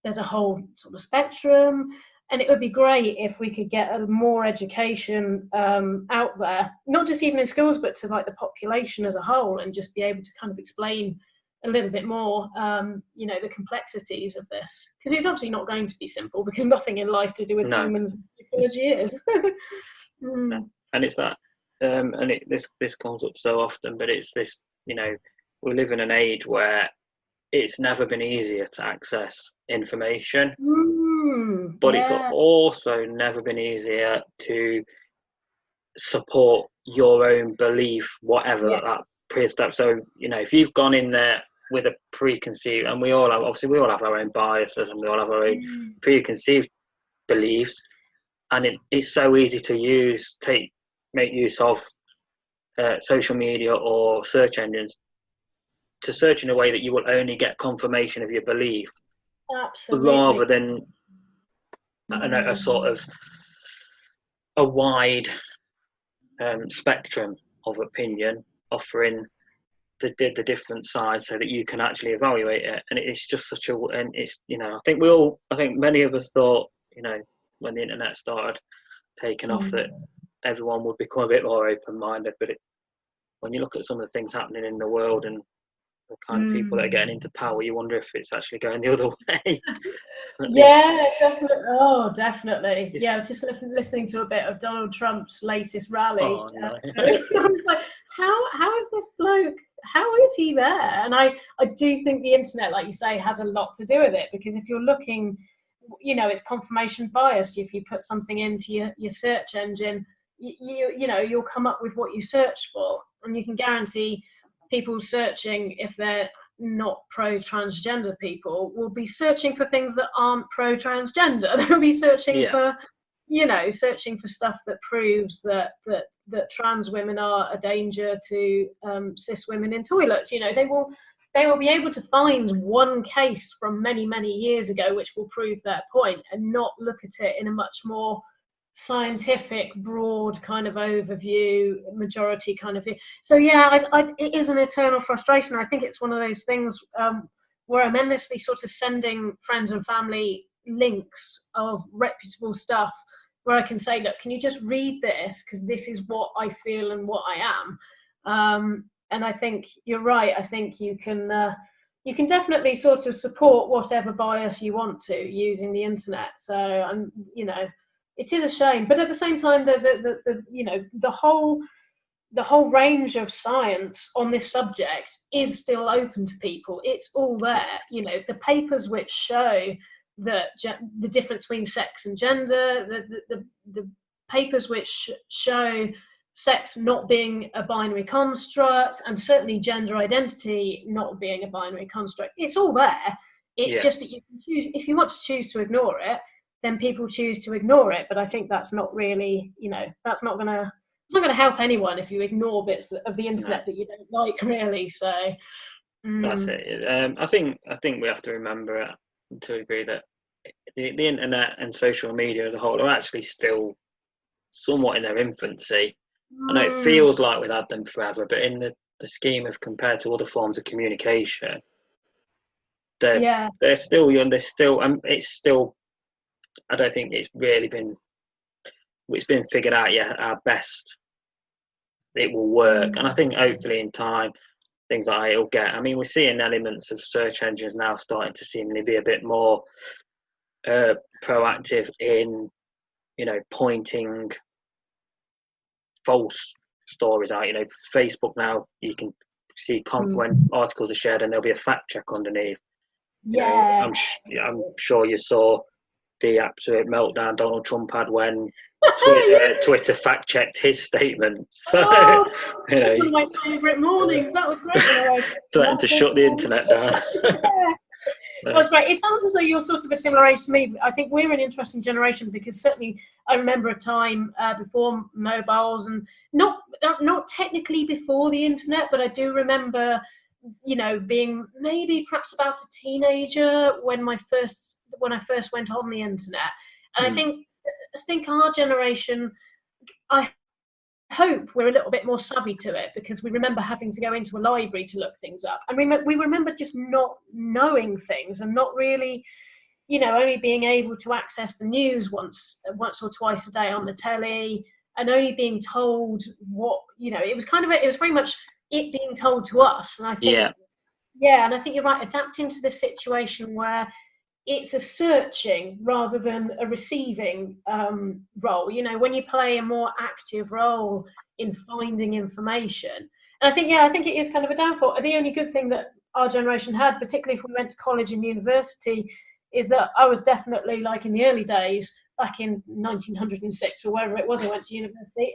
C: There's a whole sort of spectrum. And it would be great if we could get more education out there, not just even in schools, but to like the population as a whole, and just be able to kind of explain a little bit more, the complexities of this. Because it's obviously not going to be simple, because nothing in life to do with humans and psychology is.
B: And it's that, this comes up so often, but it's this, we live in an age where it's never been easier to access information, but it's also never been easier to support your own belief, whatever that pre-step. So, if you've gone in there with a preconceived, and we all have our own biases, and we all have our own preconceived beliefs, and it's so easy to make use of social media or search engines to search in a way that you will only get confirmation of your belief.
C: Absolutely.
B: Rather than a sort of a wide spectrum of opinion, offering the different sides so that you can actually evaluate it. And it's just I think many of us thought, when the internet started taking off, that everyone would become a bit more open-minded, but when you look at some of the things happening in the world and the kind of people that are getting into power, you wonder if it's actually going the other way.
C: Definitely. Oh, definitely. I was just listening to a bit of Donald Trump's latest rally.
B: Oh, no.
C: I was like, how is this bloke, how is he there? And I do think the internet, like you say, has a lot to do with it, because if you're looking, it's confirmation bias. If you put something into your search engine, you'll come up with what you search for, and you can guarantee people searching, if they're not pro-transgender people, will be searching for things that aren't pro-transgender. They'll be searching for searching for stuff that proves that trans women are a danger to cis women in toilets. They will be able to find one case from many, many years ago which will prove their point, and not look at it in a much more scientific, broad kind of overview, majority kind of view. So it is an eternal frustration. I think it's one of those things where I'm endlessly sort of sending friends and family links of reputable stuff, where I can say, look, can you just read this, because this is what I feel and what I am. And I think you're right. I think you can definitely sort of support whatever bias you want to using the internet. So it is a shame, but at the same time, the whole range of science on this subject is still open to people. It's all there. The papers which show that the difference between sex and gender, the papers which show sex not being a binary construct, and certainly gender identity not being a binary construct. It's all there. It's just that you can choose. If you want to choose to ignore it, then people choose to ignore it. But I think that's not really, that's not gonna help anyone if you ignore bits of the internet that you don't like, really. So
B: that's it. I think we have to remember to a degree that the internet and social media as a whole are actually still somewhat in their infancy. I know it feels like we've had them forever, but in the scheme of, compared to other forms of communication, they're still young. They're still, it's still I don't think it's been figured out yet how best it will work. And I think hopefully in time, things like that it'll get. I mean, we're seeing elements of search engines now starting to seemingly be a bit more proactive in, pointing false stories out. Facebook now, you can see when articles are shared and there'll be a fact check underneath. I'm sure you saw the absolute meltdown Donald Trump had when Twitter fact checked his statement. So,
C: that's one of my favourite mornings. That was great.
B: Threatened to shut the internet down.
C: That's great. It sounds as though you're sort of a similar age to me. I think we're an interesting generation because certainly I remember a time before mobiles and not technically before the internet, but I do remember, being maybe perhaps about a teenager when I first went on the internet. And I think our generation, I hope we're a little bit more savvy to it because we remember having to go into a library to look things up. And we remember just not knowing things and not really, only being able to access the news once or twice a day on the telly and only being told what, it was very much it being told to us. And I think, and I think you're right, adapting to the situation where it's a searching rather than a receiving role. When you play a more active role in finding information. And I think it is kind of a downfall. The only good thing that our generation had, particularly if we went to college and university, is that I was definitely, like in the early days, back in 1906 or wherever it was I went to university,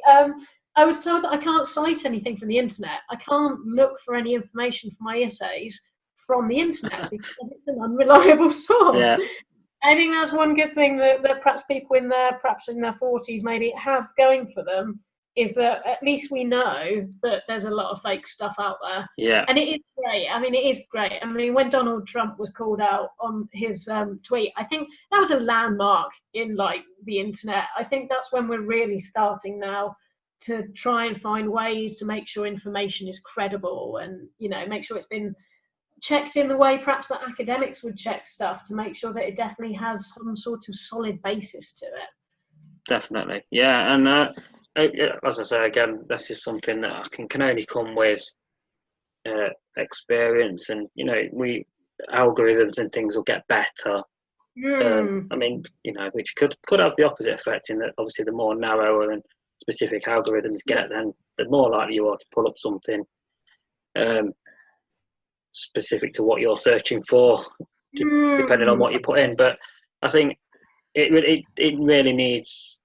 C: I was told that I can't cite anything from the internet. I can't look for any information for my essays from the internet because it's an unreliable source.
B: Yeah.
C: I think that's one good thing that perhaps people in their 40s maybe have going for them, is that at least we know that there's a lot of fake stuff out there.
B: Yeah.
C: And it is great. I mean, it is great. I mean, when Donald Trump was called out on his tweet, I think that was a landmark in the internet. I think that's when we're really starting now to try and find ways to make sure information is credible and, make sure it's been checked in the way perhaps that academics would check stuff to make sure that it definitely has some sort of solid basis to it.
B: Definitely. Yeah. And as I say, again, this is something that can only come with experience and, algorithms and things will get better. I mean, which could have the opposite effect in that obviously the more narrower and specific algorithms get, then the more likely you are to pull up something specific to what you're searching for, depending on what you put in. But I think it really needs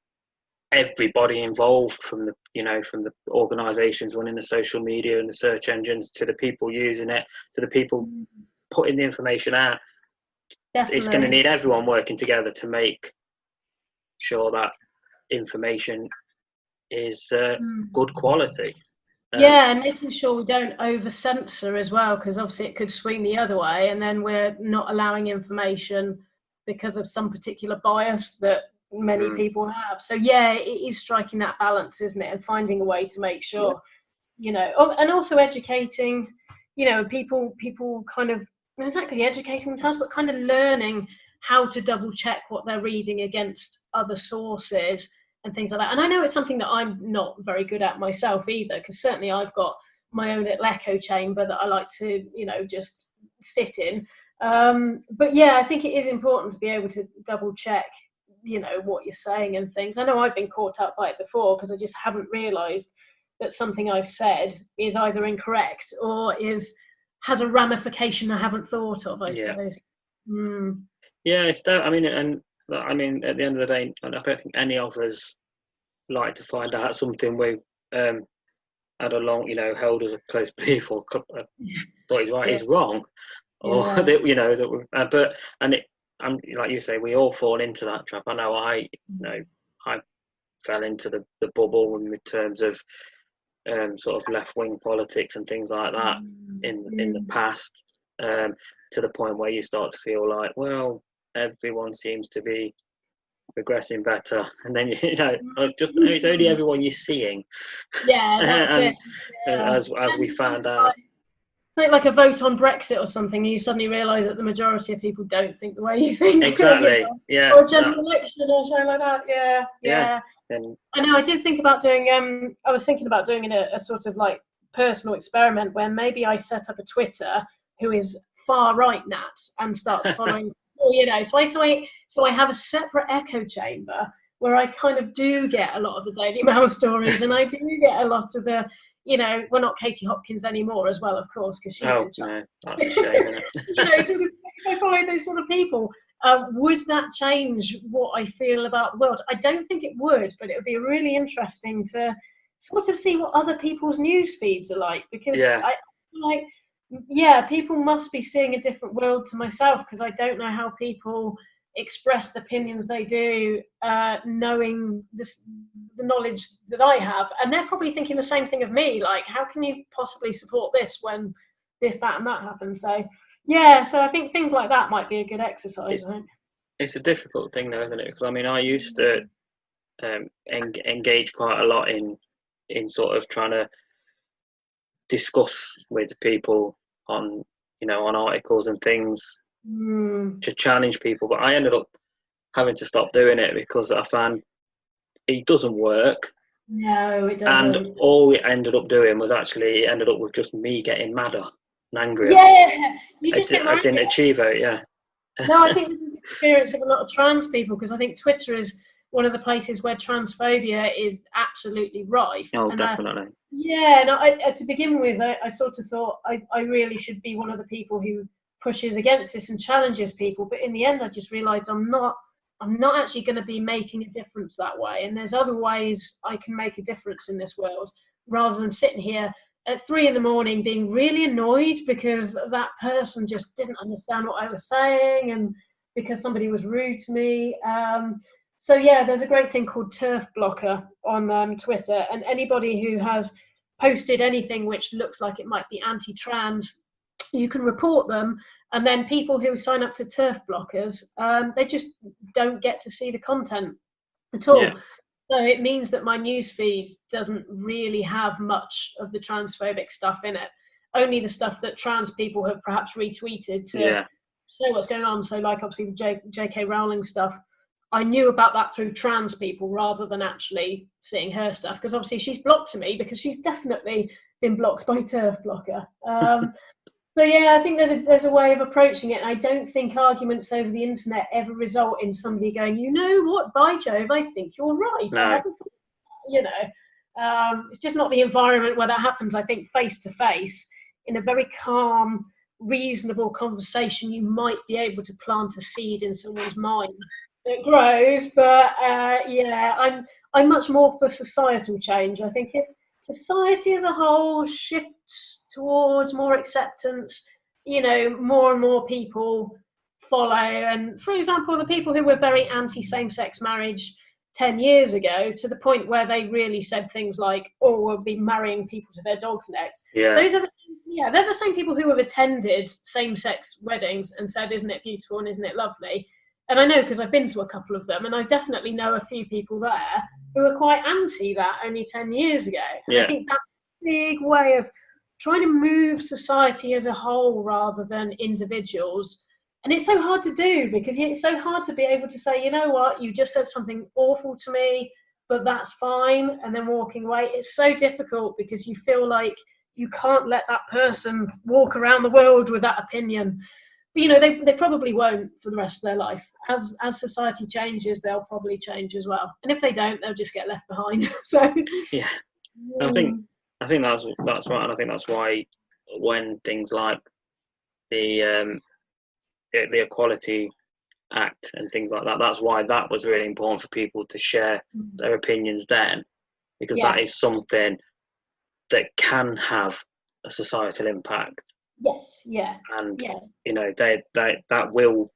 B: everybody involved, from the organisations running the social media and the search engines to the people using it to the people putting the information out.
C: Definitely.
B: It's going to need everyone working together to make sure that information is good quality.
C: And making sure we don't over censor as well, because obviously it could swing the other way and then we're not allowing information because of some particular bias that many people have. So it is striking that balance, isn't it, and finding a way to make sure and also educating people kind of exactly educating themselves, but kind of learning how to double check what they're reading against other sources and things like that. And I know it's something that I'm not very good at myself either, because certainly I've got my own little echo chamber that I like to, just sit in. But I think it is important to be able to double check, what you're saying and things. I know I've been caught up by it before because I just haven't realised that something I've said is either incorrect or has a ramification I haven't thought of, I suppose.
B: Yeah, it's that. I mean, at the end of the day, I don't think any of us like to find out something we've had a long, held as a close belief or thought is right is wrong, or that and like you say, we all fall into that trap. I know I fell into the bubble in terms of sort of left-wing politics and things like that in the past, to the point where you start to feel like, well, everyone seems to be progressing better, and then it's only everyone you're seeing.
C: That's it.
B: As we found out.
C: like a vote on Brexit or something, you suddenly realise that the majority of people don't think the way you think.
B: Exactly. Yeah.
C: Or a general election or something like that. Yeah.
B: Yeah. And
C: I know. I did think about doing. I was thinking about doing a sort of like personal experiment where maybe I set up a Twitter who is far right Nat and starts following. So I have a separate echo chamber where I kind of do get a lot of the Daily Mail stories, and I do get a lot of the. We're not Katie Hopkins anymore as well, of course, because she's
B: no, that's a shame, isn't it?
C: sort of, if I follow those sort of people, would that change what I feel about the world? I don't think it would, but it would be really interesting to sort of see what other people's news feeds are like, because I like, people must be seeing a different world to myself, because I don't know how people express the opinions they do, knowing the knowledge that I have, and they're probably thinking the same thing of me, like, how can you possibly support this when this, that and that happens? So I think things like that might be a good exercise.
B: It's a difficult thing though, isn't it? Because I mean, I used to engage quite a lot in sort of trying to discuss with people on on articles and things to challenge people, but I ended up having to stop doing it because I found it doesn't work.
C: No, it doesn't.
B: And all it ended up doing was actually ended up with just me getting madder and angrier.
C: You just
B: I didn't achieve it.
C: No, I think this is the experience of a lot of trans people, because I think Twitter is one of the places where transphobia is absolutely rife.
B: Oh, definitely.
C: To begin with, I sort of thought I really should be one of the people who pushes against this and challenges people, but in the end I just realised I'm not actually going to be making a difference that way, and there's other ways I can make a difference in this world, rather than sitting here at 3 a.m. being really annoyed because that person just didn't understand what I was saying, and because somebody was rude to me. There's a great thing called Turf Blocker on Twitter, and anybody who has posted anything which looks like it might be anti-trans, you can report them, and then people who sign up to Turf Blockers, they just don't get to see the content at all.
B: Yeah.
C: So it means that my newsfeed doesn't really have much of the transphobic stuff in it. Only the stuff that trans people have perhaps retweeted to show what's going on. So like obviously the J.K. Rowling stuff, I knew about that through trans people rather than actually seeing her stuff, because obviously she's blocked me because she's definitely been blocked by Turf Blocker. I think there's a way of approaching it. And I don't think arguments over the internet ever result in somebody going, you know what, by Jove, I think you're right.
B: No.
C: I haven't thought, it's just not the environment where that happens. I think face to face, in a very calm, reasonable conversation, you might be able to plant a seed in someone's mind that grows. But I'm much more for societal change. I think if society as a whole shifts towards more acceptance, more and more people follow. And for example, the people who were very anti same-sex marriage 10 years ago, to the point where they really said things like, "Oh, we'll be marrying people to their dogs next." Those are they're the same people who have attended same-sex weddings and said, "Isn't it beautiful and isn't it lovely?" And I know, because I've been to a couple of them, and I definitely know a few people there who were quite anti that only 10 years ago. And I think that's a big way of trying to move society as a whole rather than individuals. And it's so hard to do, because it's so hard to be able to say, you know what, you just said something awful to me, but that's fine, and then walking away. It's so difficult because you feel like you can't let that person walk around the world with that opinion. But they probably won't for the rest of their life. As society changes, they'll probably change as well. And if they don't, they'll just get left behind. So
B: I think that's right, and I think that's why when things like the Equality Act and things like that, that's why that was really important for people to share their opinions then, because that is something that can have a societal impact.
C: Yes, yeah.
B: And that will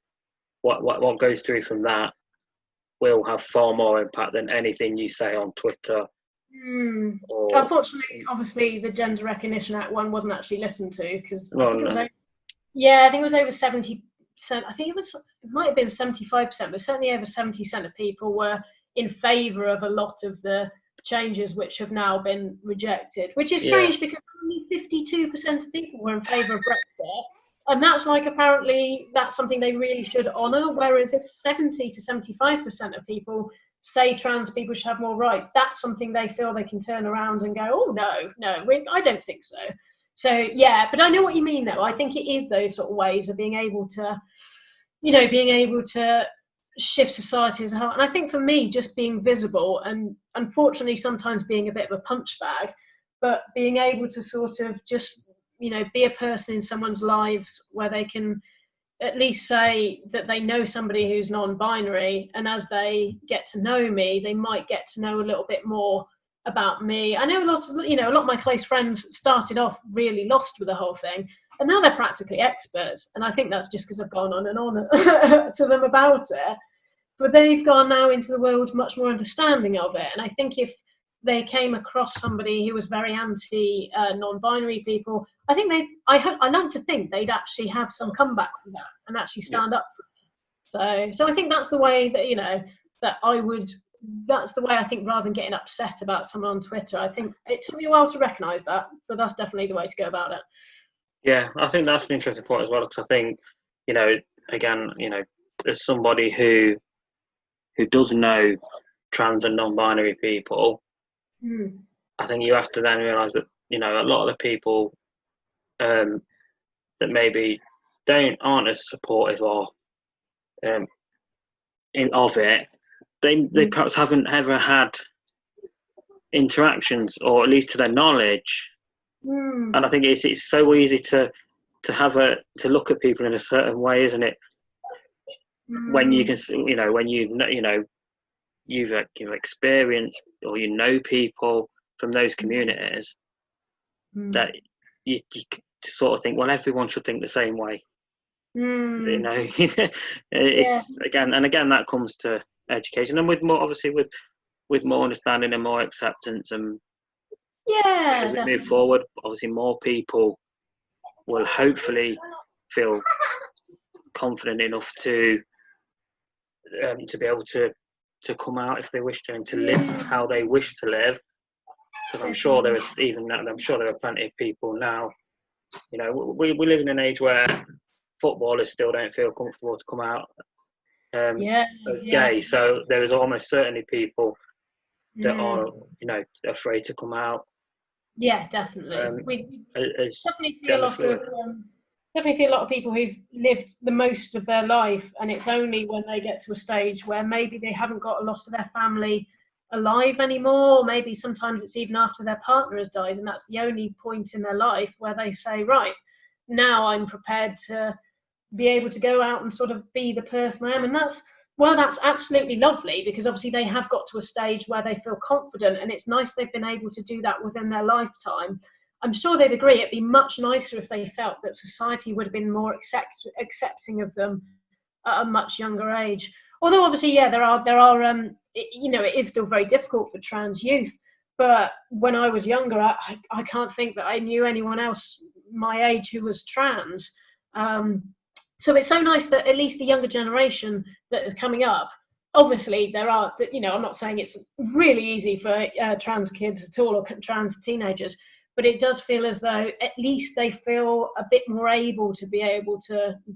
B: what goes through from that will have far more impact than anything you say on Twitter.
C: Unfortunately, obviously, the Gender Recognition Act one wasn't actually listened to, because I think it was over 70%. I think it might have been 75%, but certainly over 70% of people were in favour of a lot of the changes which have now been rejected, which is strange because only 52% of people were in favour of Brexit. And that's like, apparently, that's something they really should honour. Whereas if 70 to 75% of people say trans people should have more rights, that's something they feel they can turn around and go, oh, no, I don't think so. So, yeah, but I know what you mean, though. I think it is those sort of ways of being able to, shift society as a whole. And I think for me, just being visible and unfortunately sometimes being a bit of a punch bag, but being able to sort of just, be a person in someone's lives where they can at least say that they know somebody who's non-binary, and as they get to know me, they might get to know a little bit more about me. I know a lot of my close friends started off really lost with the whole thing, and now they're practically experts. And I think that's just because I've gone on and on to them about it. But they've gone now into the world much more understanding of it. And I think if they came across somebody who was very anti non-binary people, I think I like to think they'd actually have some comeback for that and actually stand up for it. So I think that's the way that, that I would. That's the way I think, rather than getting upset about someone on Twitter. I think it took me a while to recognise that, but that's definitely the way to go about it.
B: Yeah, I think that's an interesting point as well, because I think, again, as somebody who does know trans and non-binary people, I think you have to then realise that, a lot of the people that maybe aren't as supportive of it, they perhaps haven't ever had interactions, or at least to their knowledge. And I think it's so easy to look at people in a certain way, isn't it? When you can, when you've experienced or people from those communities, that you sort of think, well, everyone should think the same way. It's again that comes to education, and with more, obviously, with more understanding and more acceptance, and as we move forward, obviously more people will hopefully feel confident enough to be able to come out if they wish to, and to live how they wish to live. Because I'm sure there are plenty of people now. We live in an age where footballers still don't feel comfortable to come out as gay. So there is almost certainly people that are afraid to come out.
C: Yeah, definitely. We definitely see a lot of people who've lived the most of their life, and it's only when they get to a stage where maybe they haven't got a lot of their family alive anymore, or maybe sometimes it's even after their partner has died, and that's the only point in their life where they say, right, now I'm prepared to be able to go out and sort of be the person I am. And that's absolutely lovely, because obviously they have got to a stage where they feel confident, and it's nice they've been able to do that within their lifetime. I'm sure they'd agree it'd be much nicer if they felt that society would have been more accepting of them at a much younger age. Although obviously, there are it is still very difficult for trans youth. But when I was younger, I can't think that I knew anyone else my age who was trans. So it's so nice that at least the younger generation that is coming up, obviously there are, I'm not saying it's really easy for trans kids at all, or trans teenagers, but it does feel as though at least they feel a bit more able to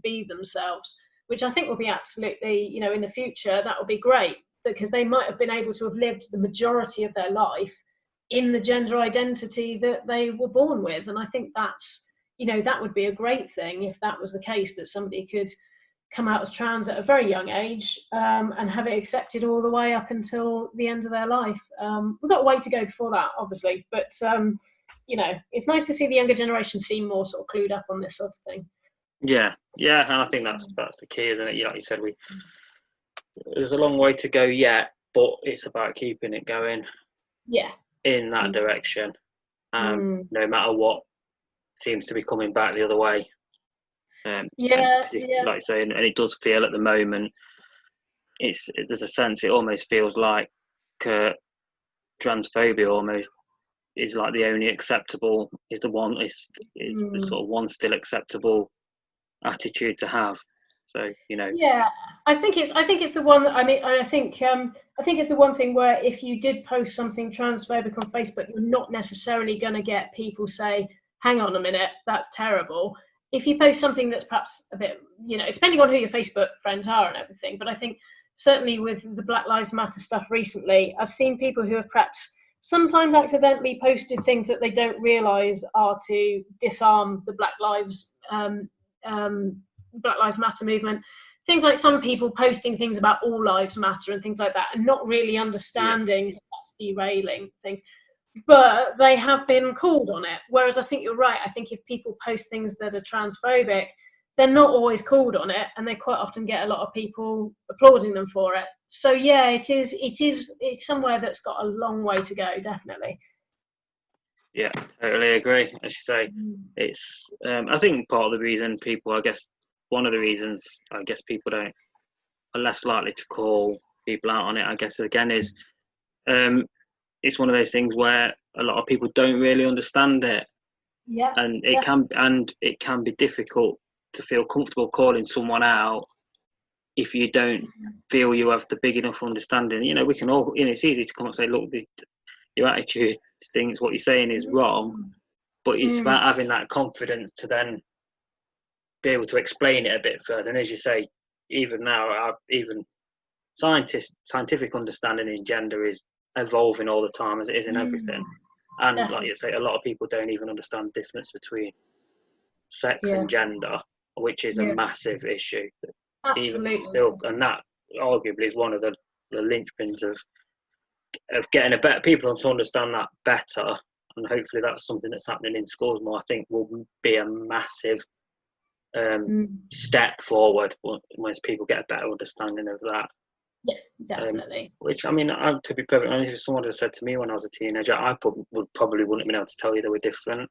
C: be themselves, which I think will be absolutely, in the future, that will be great, because they might have been able to have lived the majority of their life in the gender identity that they were born with. And I think that's, that would be a great thing if that was the case, that somebody could come out as trans at a very young age and have it accepted all the way up until the end of their life. We've got a way to go before that, obviously, but it's nice to see the younger generation seem more sort of clued up on this sort of thing. Yeah,
B: and I think that's the key, isn't it? Like you said, there's a long way to go yet, but it's about keeping it going.
C: Yeah.
B: In that direction, no matter what seems to be coming back the other way. Like I say, and it does feel at the moment, there's a sense, it almost feels like transphobia almost is like the only acceptable, is the sort of one still acceptable attitude to have. So
C: I think it's the one. I mean, I think it's the one thing where if you did post something transphobic on Facebook, you're not necessarily going to get people say, hang on a minute, that's terrible. If you post something that's perhaps a bit, depending on who your Facebook friends are and everything, but I think certainly with the Black Lives Matter stuff recently, I've seen people who have perhaps sometimes accidentally posted things that they don't realise are to disarm the Black Lives Matter movement. Things like some people posting things about all lives matter and things like that, and not really understanding that's derailing things. But they have been called on it. Whereas I think you're right. I think if people post things that are transphobic, they're not always called on it, and they quite often get a lot of people applauding them for it. So yeah, it's somewhere that's got a long way to go, definitely.
B: Yeah, totally agree. As you say, it's I think part of the reason people, I guess one of the reasons I guess people are less likely to call people out on it, I guess again, is it's one of those things where a lot of people don't really understand it.
C: Yeah.
B: And it can be difficult to feel comfortable calling someone out if you don't feel you have the big enough understanding. We can all, it's easy to come up and say, look, your attitude stinks, what you're saying is wrong, but it's about having that confidence to then be able to explain it a bit further. And as you say, even now, even scientific understanding in gender is evolving all the time, as it is in everything. And definitely. Like you say, a lot of people don't even understand the difference between sex and gender, which is a massive issue.
C: Absolutely.
B: Even still, and that arguably is one of the linchpins of getting people to understand that better. And hopefully that's something that's happening in schools more, I think will be a massive step forward once people get a better understanding of that.
C: Yeah, definitely.
B: Which, I mean, to be perfectly honest, if someone had said to me when I was a teenager, I probably wouldn't have been able to tell you they were different.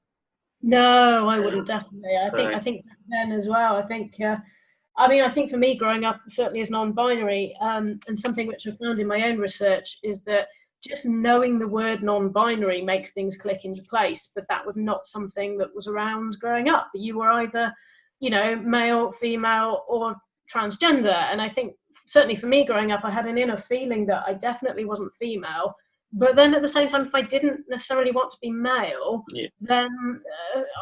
C: No, I wouldn't, definitely. I think back then as well. I think for me growing up, certainly as non-binary, and something which I've found in my own research is that just knowing the word non-binary makes things click into place. But that was not something that was around growing up. You were either, male, female, or transgender. And I think certainly for me growing up, I had an inner feeling that I definitely wasn't female. But then at the same time, if I didn't necessarily want to be male, then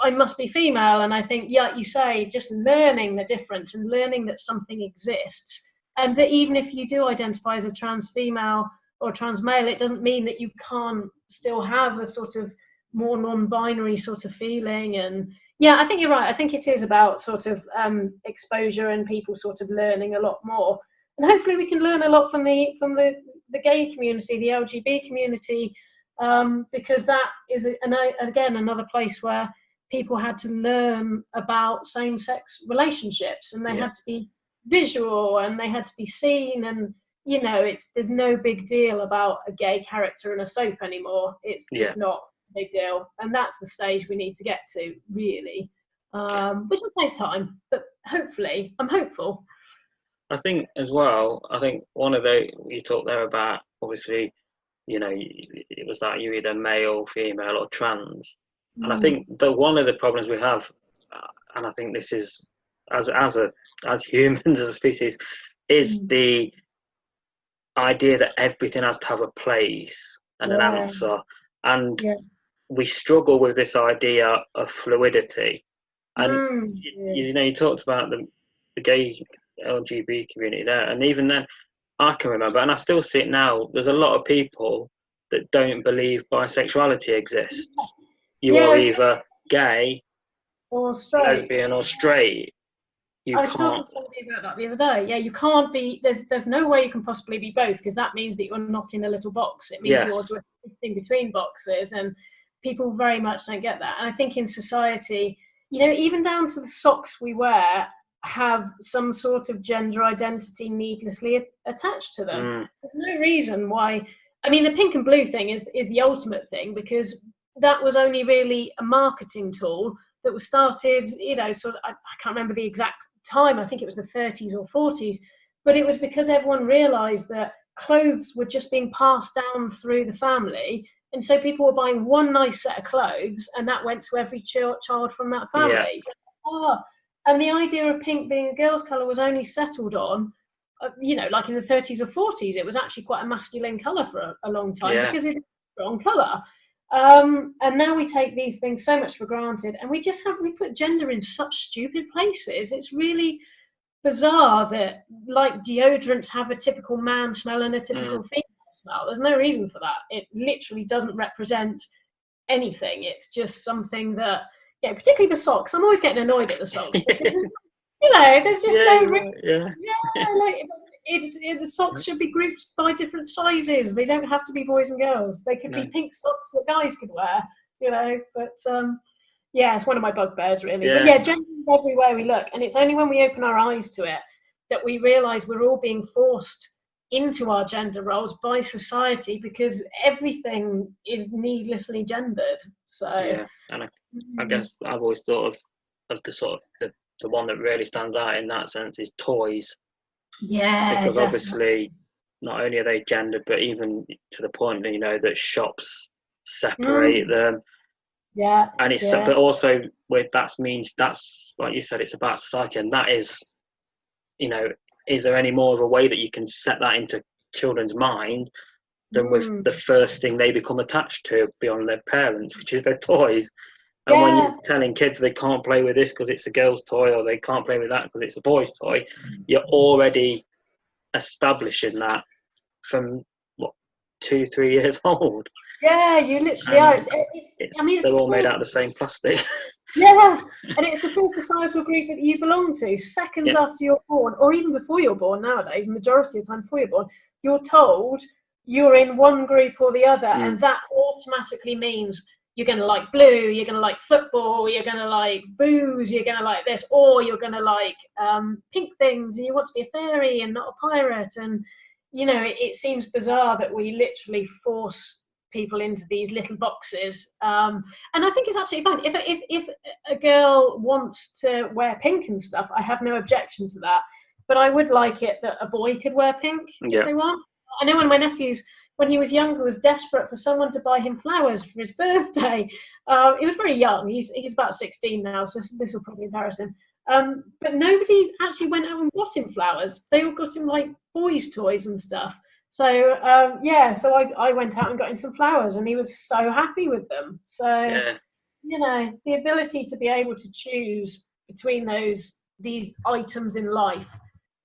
C: I must be female. And I think, like you say, just learning the difference and learning that something exists. And that even if you do identify as a trans female or trans male, it doesn't mean that you can't still have a sort of more non-binary sort of feeling. And yeah, I think you're right. I think it is about sort of exposure and people sort of learning a lot more. And hopefully we can learn a lot from the gay community, the LGBT community, because that is, again, another place where people had to learn about same-sex relationships, and they had to be visual and they had to be seen. And there's no big deal about a gay character in a soap anymore. It's just not a big deal, and that's the stage we need to get to, really, which will take time, but hopefully, I'm hopeful.
B: I think as well, one of you talked there about, obviously, it was that you're either male, female, or trans. And I think one of the problems we have, and I think this is as humans, as a species, is the idea that everything has to have a place and an answer. And we struggle with this idea of fluidity. And you talked about the gay LGBT community there, and even then I can remember, and I still see it now, there's a lot of people that don't believe bisexuality exists. You are either gay
C: or straight,
B: lesbian, or straight.
C: I was talking to somebody about that the other day. Yeah, you can't be, there's no way you can possibly be both, because that means that you're not in a little box. It means you're drifting between boxes, and people very much don't get that. And I think in society, even down to the socks we wear have some sort of gender identity needlessly attached to them. There's no reason why. I mean, the pink and blue thing is the ultimate thing, because that was only really a marketing tool that was started, sort of, I can't remember the exact time, I think it was the 30s or 40s, but it was because everyone realized that clothes were just being passed down through the family, and so people were buying one nice set of clothes, and that went to every child from that family. And the idea of pink being a girl's colour was only settled on, like in the 30s or 40s. It was actually quite a masculine colour for a long time, because it's a strong colour. And now we take these things so much for granted, and we put gender in such stupid places. It's really bizarre that, like, deodorants have a typical man smell and a typical female smell. There's no reason for that. It literally doesn't represent anything. It's just something that, particularly the socks. I'm always getting annoyed at the socks because there's just no reason. Like, the socks should be grouped by different sizes. They don't have to be boys and girls. They could be pink socks that guys could wear, but it's one of my bugbears, really. But gender is everywhere we look, and it's only when we open our eyes to it that we realise we're all being forced into our gender roles by society, because everything is needlessly gendered. So
B: and I guess I've always thought of the one that really stands out in that sense is toys.
C: Yeah,
B: because
C: definitely.
B: Obviously not only are they gendered, but even to the point that shops separate them.
C: Yeah,
B: and it's but also that's like you said, it's about society, and that is, is there any more of a way that you can set that into children's mind than with the first thing they become attached to beyond their parents, which is their toys? And when you're telling kids they can't play with this because it's a girl's toy, or they can't play with that because it's a boy's toy, you're already establishing that from 2-3 years old.
C: Yeah, you literally are.
B: They're all made out of the same plastic.
C: Yeah, and it's the first societal group that you belong to. Seconds after you're born, or even before you're born nowadays, majority of the time before you're born, you're told you're in one group or the other, and that automatically means you're going to like blue, you're going to like football, you're going to like booze, you're going to like this, or you're going to like pink things, and you want to be a fairy and not a pirate. And it seems bizarre that we literally force people into these little boxes, and I think it's absolutely fine. If a girl wants to wear pink and stuff, I have no objection to that, but I would like it that a boy could wear pink if they want. I know one of my nephews, when he was younger, was desperate for someone to buy him flowers for his birthday. He was very young. He's about 16 now, so this will probably embarrass him. But nobody actually went out and got him flowers. They all got him like boys' toys and stuff. So so I went out and got him some flowers, and he was so happy with them. So the ability to be able to choose between these items in life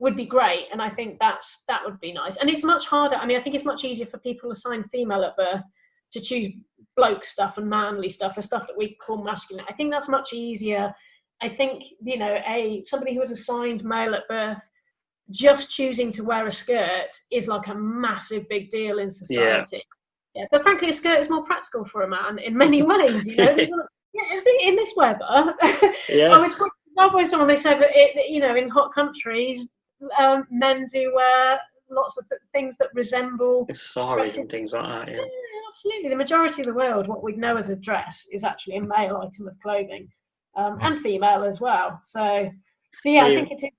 C: would be great, and I think that would be nice. And it's much harder. I mean, I think it's much easier for people assigned female at birth to choose bloke stuff and manly stuff, or stuff that we call masculine. I think that's much easier. I think somebody who was assigned male at birth, just choosing to wear a skirt is like a massive big deal in society. Yeah, but frankly, a skirt is more practical for a man in many ways. In this weather. I was quite involved by someone. They said that in hot countries, men do wear lots of things that resemble
B: saris and things like that. Yeah,
C: absolutely. The majority of the world, what we'd know as a dress, is actually a male item of clothing, and female as well. So I think it is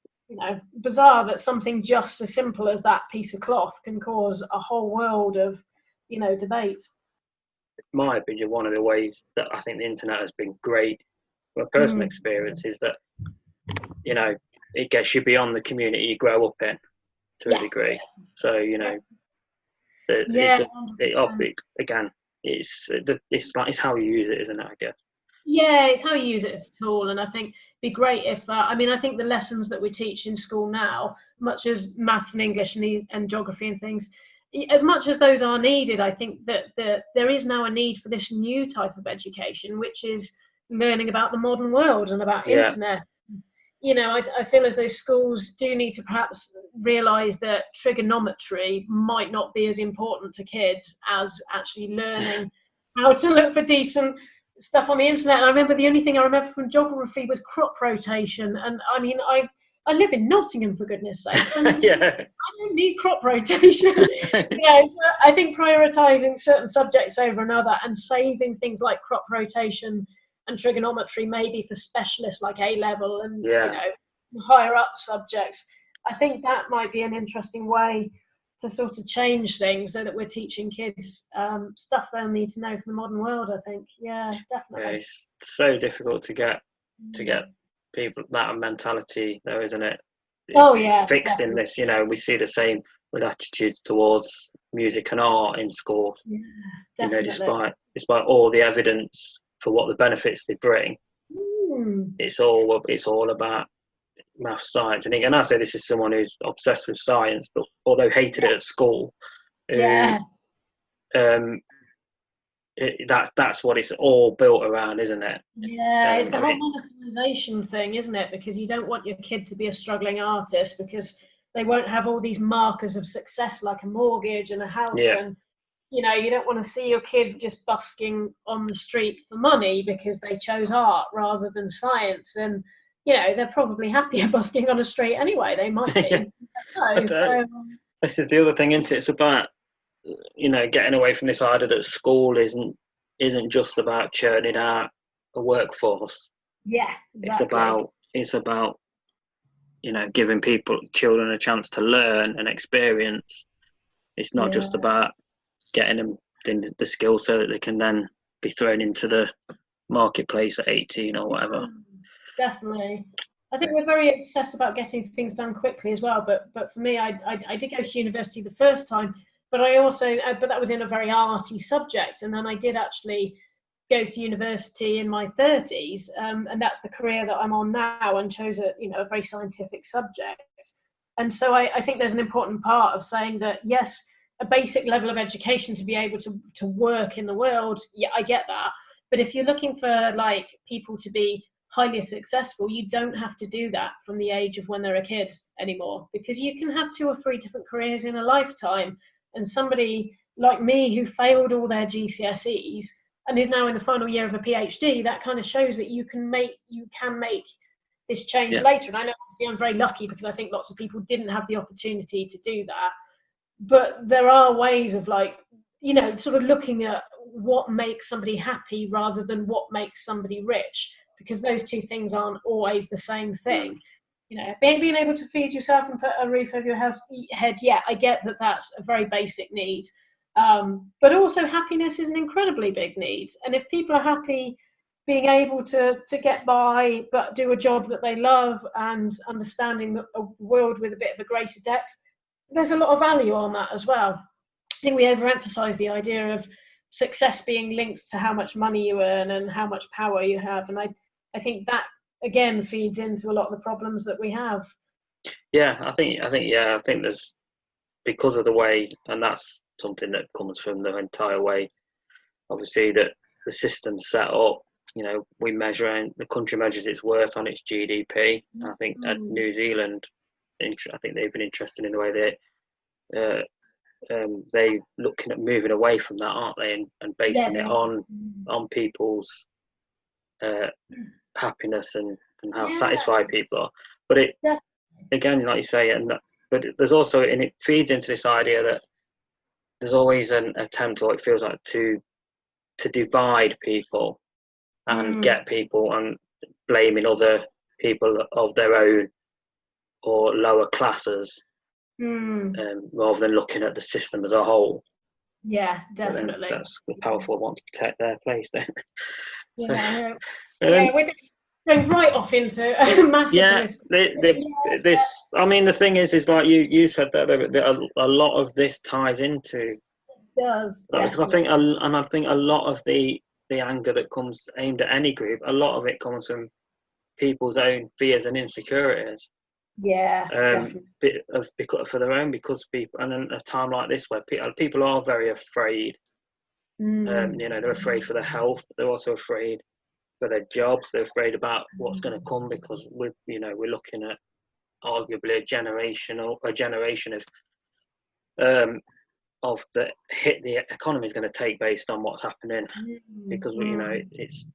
C: bizarre that something just as simple as that piece of cloth can cause a whole world of debate.
B: In my opinion, one of the ways that I think the internet has been great from a personal experience is that it gets you beyond the community you grow up in to a degree. So again, it's how you use it, isn't it? I guess.
C: Yeah, it's how you use it as a tool, and I think it'd be great if I think the lessons that we teach in school now, much as maths and English and geography and things, as much as those are needed, I think that there is now a need for this new type of education, which is learning about the modern world and about internet. I feel as though schools do need to perhaps realise that trigonometry might not be as important to kids as actually learning how to look for decent stuff on the internet. And I remember the only thing I remember from geography was crop rotation, and I mean I live in Nottingham, for goodness sakes. I don't need crop rotation. So I think prioritising certain subjects over another and saving things like crop rotation and trigonometry maybe for specialists like A level and higher up subjects. I think that might be an interesting way to sort of change things, so that we're teaching kids stuff they'll need to know from the modern world. I think, definitely.
B: Yeah, it's so difficult to get people that mentality, though, isn't it?
C: Oh yeah,
B: fixed
C: definitely.
B: In this. We see the same with attitudes towards music and art in schools.
C: Yeah,
B: you know,
C: definitely.
B: despite all the evidence for what the benefits they bring, it's all about math, science. And I say this is someone who's obsessed with science, but although hated it at school,
C: Yeah.
B: That's what it's all built around, isn't it?
C: Yeah, it's the whole monetization thing, isn't it? Because you don't want your kid to be a struggling artist because they won't have all these markers of success like a mortgage and a house.
B: Yeah.
C: And, you know, you don't want to see your kid just busking on the street for money because they chose art rather than science. And, you know, they're probably happier busking on a street anyway. They might be.
B: This is the other thing, isn't it? It's about, you know, getting away from this idea that school isn't just about churning out a workforce.
C: Yeah, exactly.
B: It's about you know, giving children a chance to learn and experience. It's not just about getting them the skills so that they can then be thrown into the marketplace at 18 or whatever.
C: Definitely. I think we're very obsessed about getting things done quickly as well. But for me, I did go to university the first time, but but that was in a very arty subject. And then I did actually go to university in my 30s, and that's the career that I'm on now, and chose a very scientific subject. And so I think there's an important part of saying that, yes, a basic level of education to be able to work in the world, yeah, I get that. But if you're looking for like people to be highly successful, you don't have to do that from the age of when they're a kid anymore, because you can have 2 or 3 different careers in a lifetime. And somebody like me who failed all their GCSEs and is now in the final year of a PhD, that kind of shows that you can make this change later. And I know obviously I'm very lucky because I think lots of people didn't have the opportunity to do that. But there are ways of sort of looking at what makes somebody happy rather than what makes somebody rich, because those two things aren't always the same thing. You know, being able to feed yourself and put a roof over your head, yeah, I get that that's a very basic need. But also happiness is an incredibly big need. And if people are happy being able to get by, but do a job that they love and understanding a world with a bit of a greater depth, there's a lot of value on that as well. I think we overemphasize the idea of success being linked to how much money you earn and how much power you have. And I think that, again, feeds into a lot of the problems that we have.
B: Yeah, I think there's, because of the way, and that's something that comes from the entire way, obviously, that the system's set up. You know, the country measures its worth on its GDP. I think at New Zealand, I think they've been interested in the way they looking at moving away from that, aren't they, and basing it on people's happiness and how satisfied people are. But again, like you say, but there's also, and it feeds into this idea that there's always an attempt, or it feels like, to divide people and get people and blaming other people of their own or lower classes, rather than looking at the system as a whole.
C: Yeah, definitely.
B: That's the powerful want to protect their place then.
C: We're going right off into massive
B: I mean, the thing is like you said that a lot of this ties into.
C: It does,
B: because I think a lot of the anger that comes aimed at any group, a lot of it comes from people's own fears and insecurities.
C: Yeah,
B: for their own, because people, and in a time like this where people are very afraid. They're afraid for their health. They're also afraid for their jobs. They're afraid about what's going to come, because we're looking at arguably a generation of the hit the economy is going to take based on what's happening, because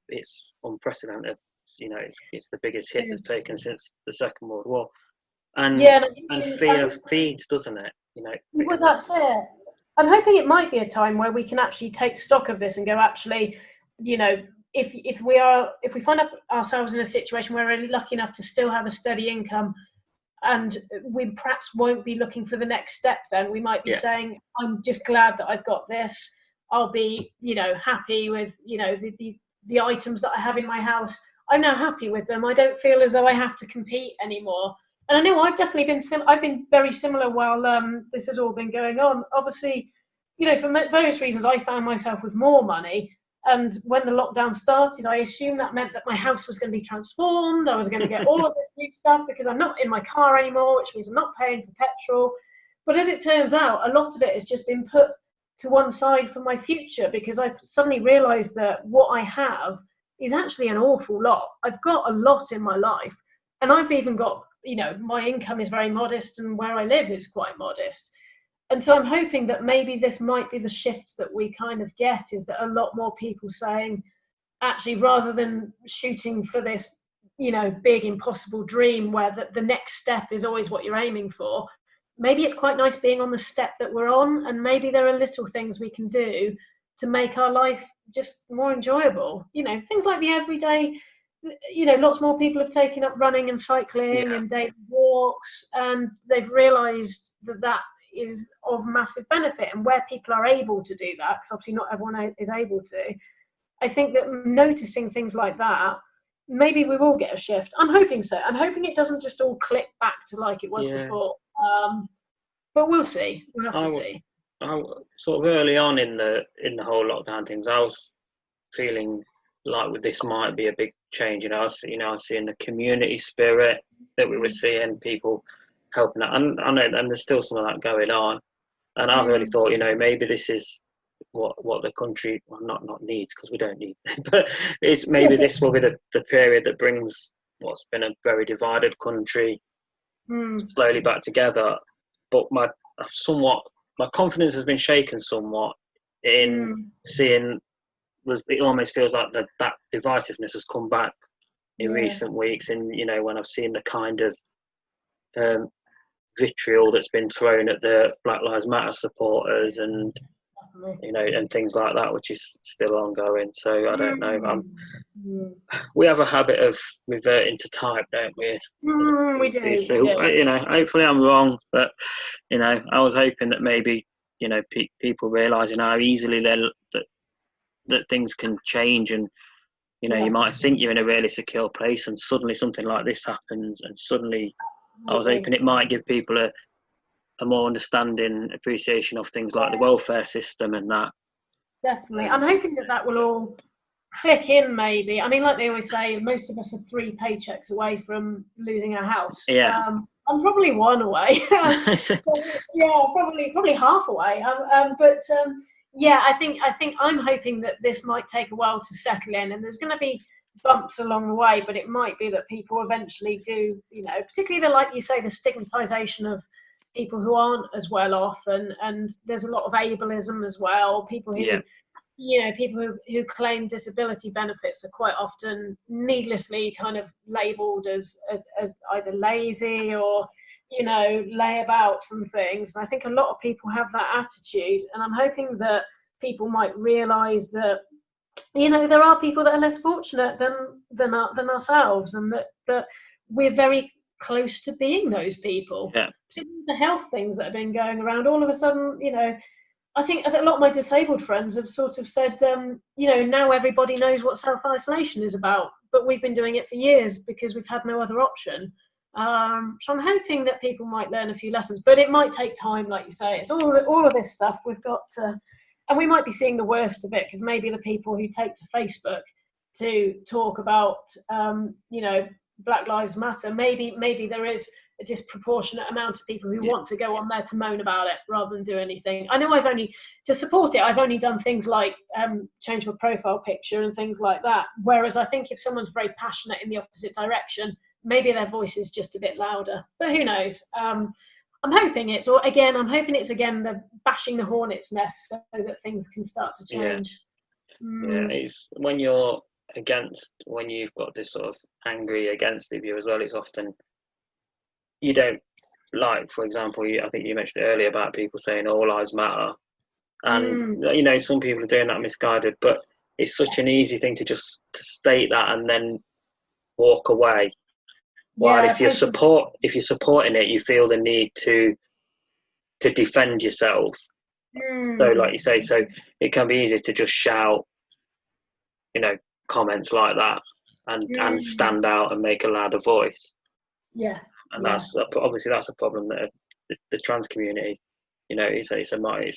B: it's unprecedented. It's the biggest hit that's taken since the Second World War, and fear feeds, doesn't it?
C: Well, that's it. I'm hoping it might be a time where we can actually take stock of this and go, actually, if we find ourselves in a situation where we're really lucky enough to still have a steady income, and we perhaps won't be looking for the next step, then we might be saying, I'm just glad that I've got this. I'll be, happy with, the items that I have in my house. I'm now happy with them. I don't feel as though I have to compete anymore. And I know I've definitely been I've been very similar while this has all been going on. Obviously, you know, for various reasons, I found myself with more money. And when the lockdown started, I assumed that meant that my house was going to be transformed. I was going to get all of this new stuff because I'm not in my car anymore, which means I'm not paying for petrol. But as it turns out, a lot of it has just been put to one side for my future, because I suddenly realised that what I have is actually an awful lot. I've got a lot in my life, and I've even got, you know, my income is very modest and where I live is quite modest. And so I'm hoping that maybe this might be the shift that we kind of get, is that a lot more people saying, actually, rather than shooting for this, you know, big impossible dream where the next step is always what you're aiming for, maybe it's quite nice being on the step that we're on, and maybe there are little things we can do to make our life just more enjoyable. You know, things like the everyday, you know, lots more people have taken up running and cycling and daily walks, and they've realised that that is of massive benefit. And where people are able to do that, because obviously not everyone is able to, I think that noticing things like that, maybe we will get a shift. I'm hoping so. I'm hoping it doesn't just all click back to like it was before. But we'll see. We'll have to see.
B: I sort of early on in the whole lockdown things, I was feeling like this might be a big change. You know, I was seeing the community spirit that we were seeing, people helping out, and I know, and there's still some of that going on. And I really thought, you know, maybe this is what the country, well, not needs, because we don't need it, but it's maybe this will be the period that brings what's been a very divided country slowly back together. But my confidence has been shaken somewhat in seeing. It almost feels like that divisiveness has come back in recent weeks, and you know, when I've seen the kind of vitriol that's been thrown at the Black Lives Matter supporters, and you know, and things like that, which is still ongoing. So I don't know. We have a habit of reverting to type, don't we?
C: We do.
B: So you know, hopefully I'm wrong, but you know, I was hoping that maybe, you know, people realising how easily that things can change, and you know, you might think you're in a really secure place, and suddenly something like this happens, and suddenly I was hoping it might give people a more understanding appreciation of things like the welfare system and that.
C: Definitely. I'm hoping that will all click in, maybe. I mean, like they always say, most of us are 3 paychecks away from losing our house. I'm probably 1 away. Probably half away. I think I'm hoping that this might take a while to settle in, and there's going to be bumps along the way, but it might be that people eventually do, you know, particularly like you say, the stigmatization of people who aren't as well off, and there's a lot of ableism as well. People who you know, people who claim disability benefits are quite often needlessly kind of labelled as either lazy or, you know, layabouts and things. And I think a lot of people have that attitude, and I'm hoping that people might realise that, you know, there are people that are less fortunate than ourselves, and that we're very close to being those people. Particularly the health things that have been going around, all of a sudden, you know, I think a lot of my disabled friends have sort of said, you know, now everybody knows what self-isolation is about, but we've been doing it for years because we've had no other option. So I'm hoping that people might learn a few lessons, but it might take time, like you say. It's all of this stuff we've got to, and we might be seeing the worst of it, because maybe the people who take to Facebook to talk about, you know, Black Lives Matter, maybe there is a disproportionate amount of people who want to go on there to moan about it rather than do anything. I know to support it, I've only done things like change my profile picture and things like that. Whereas I think if someone's very passionate in the opposite direction, maybe their voice is just a bit louder. But who knows? I'm hoping it's again the bashing the hornet's nest so that things can start to change.
B: It's when you're when you've got this sort of angry against the view as well, it's often, you don't, like, for example, I think you mentioned earlier about people saying all lives matter, and you know, some people are doing that misguided, but it's such an easy thing to state that and then walk away. While if you're supporting it, you feel the need to defend yourself. So like you say, so it can be easy to just shout, you know, comments like that and stand out and make a louder voice. and that's obviously that's a problem that the trans community, you know, it's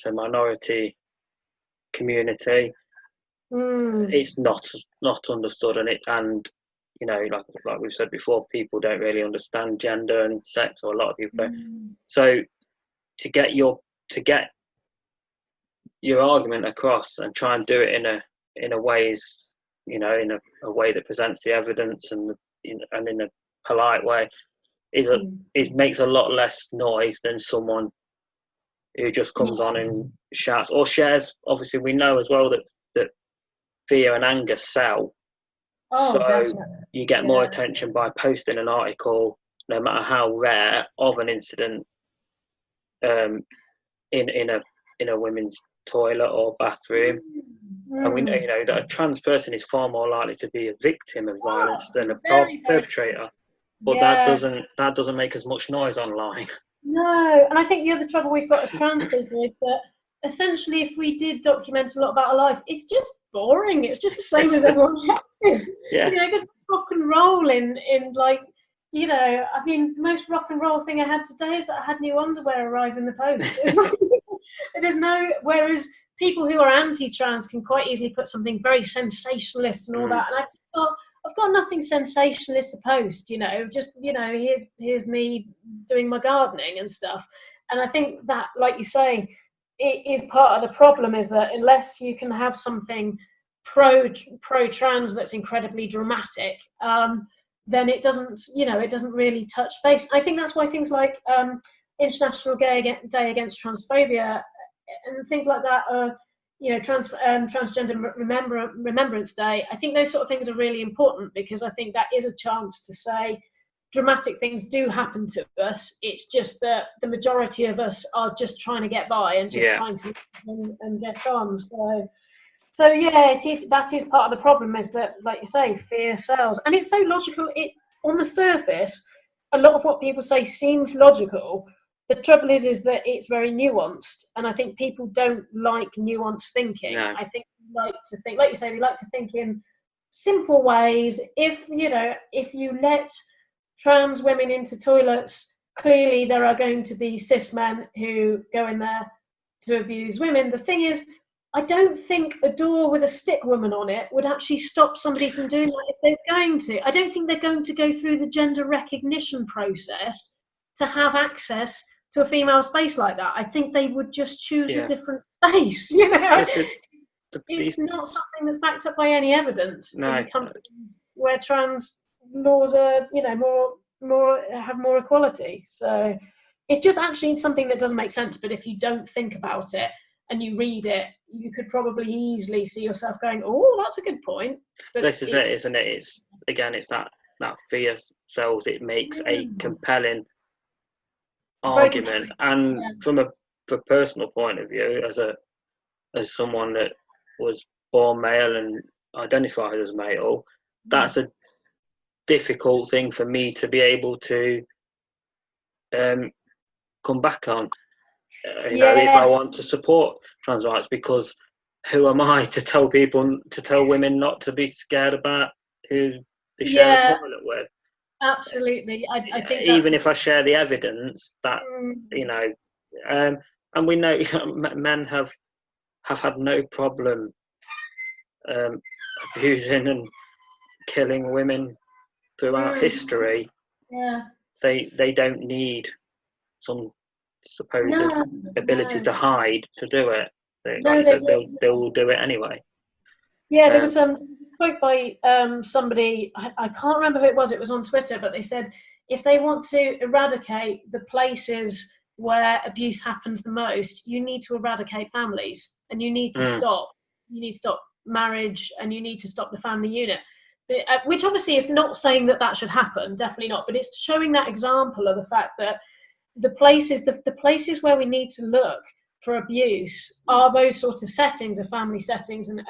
B: a minority community. It's not understood, and you know, like we've said before, people don't really understand gender and sex, or a lot of people don't. So to get your argument across and try and do it in a ways, you know, in a way that presents the evidence and in a polite way, it makes a lot less noise than someone who just comes on and shouts or shares. Obviously, we know as well that fear and anger sell. So definitely. You get more attention by posting an article, no matter how rare, of an incident in a women's toilet or bathroom. And we know, you know, that a trans person is far more likely to be a victim of violence than a perpetrator. But that doesn't make as much noise online.
C: No, and I think the other trouble we've got as trans people is that essentially, if we did document a lot about our life, it's just boring. It's just the same as everyone else's. You know, there's rock and roll in like, you know, I mean, the most rock and roll thing I had today is that I had new underwear arrive in the post. There's no, whereas people who are anti-trans can quite easily put something very sensationalist and all that. And I've got nothing sensationalist to post, you know, just, you know, here's me doing my gardening and stuff. And I think that, like you say, it is part of the problem, is that unless you can have something pro-trans that's incredibly dramatic, then it doesn't, you know, it doesn't really touch base. I think that's why things like International Day Against Transphobia and things like that are, you know, Transgender Remembrance Day. I think those sort of things are really important, because I think that is a chance to say dramatic things do happen to us. It's just that the majority of us are just trying to get by and just trying to and get on. So yeah, that is part of the problem, is that, like you say, fear sells. And it's so logical. It, on the surface, a lot of what people say seems logical. The trouble is that it's very nuanced, and I think people don't like nuanced thinking. No. I think we like to think, like you say, we like to think in simple ways. If you let trans women into toilets, clearly there are going to be cis men who go in there to abuse women. The thing is, I don't think a door with a stick woman on it would actually stop somebody from doing that if they're going to. I don't think they're going to go through the gender recognition process to have access to a female space like that. I think they would just choose a different space, you know. It's not something that's backed up by any evidence.
B: No.
C: Where trans laws are, you know, have more equality. So it's just actually something that doesn't make sense. But if you don't think about it and you read it, you could probably easily see yourself going, "Oh, that's a good point."
B: But this is it, isn't it? It's that fear sells. It makes a compelling argument, and from a personal point of view, as someone that was born male and identified as male, that's a difficult thing for me to be able to come back on. You know, if I want to support trans rights, because who am I to tell women not to be scared about who they share a toilet with?
C: Absolutely. I think
B: even if I share the evidence that, you know, and we know men have had no problem abusing and killing women throughout history. They don't need some supposed ability to hide to do it. They will do it anyway.
C: Yeah, there was a quote by somebody, I can't remember who it was on Twitter, but they said, if they want to eradicate the places where abuse happens the most, you need to eradicate families, and you need to stop marriage, and you need to stop the family unit. Which obviously is not saying that should happen, definitely not, but it's showing that example of the fact that the places where we need to look for abuse are those sorts of settings, of family settings, and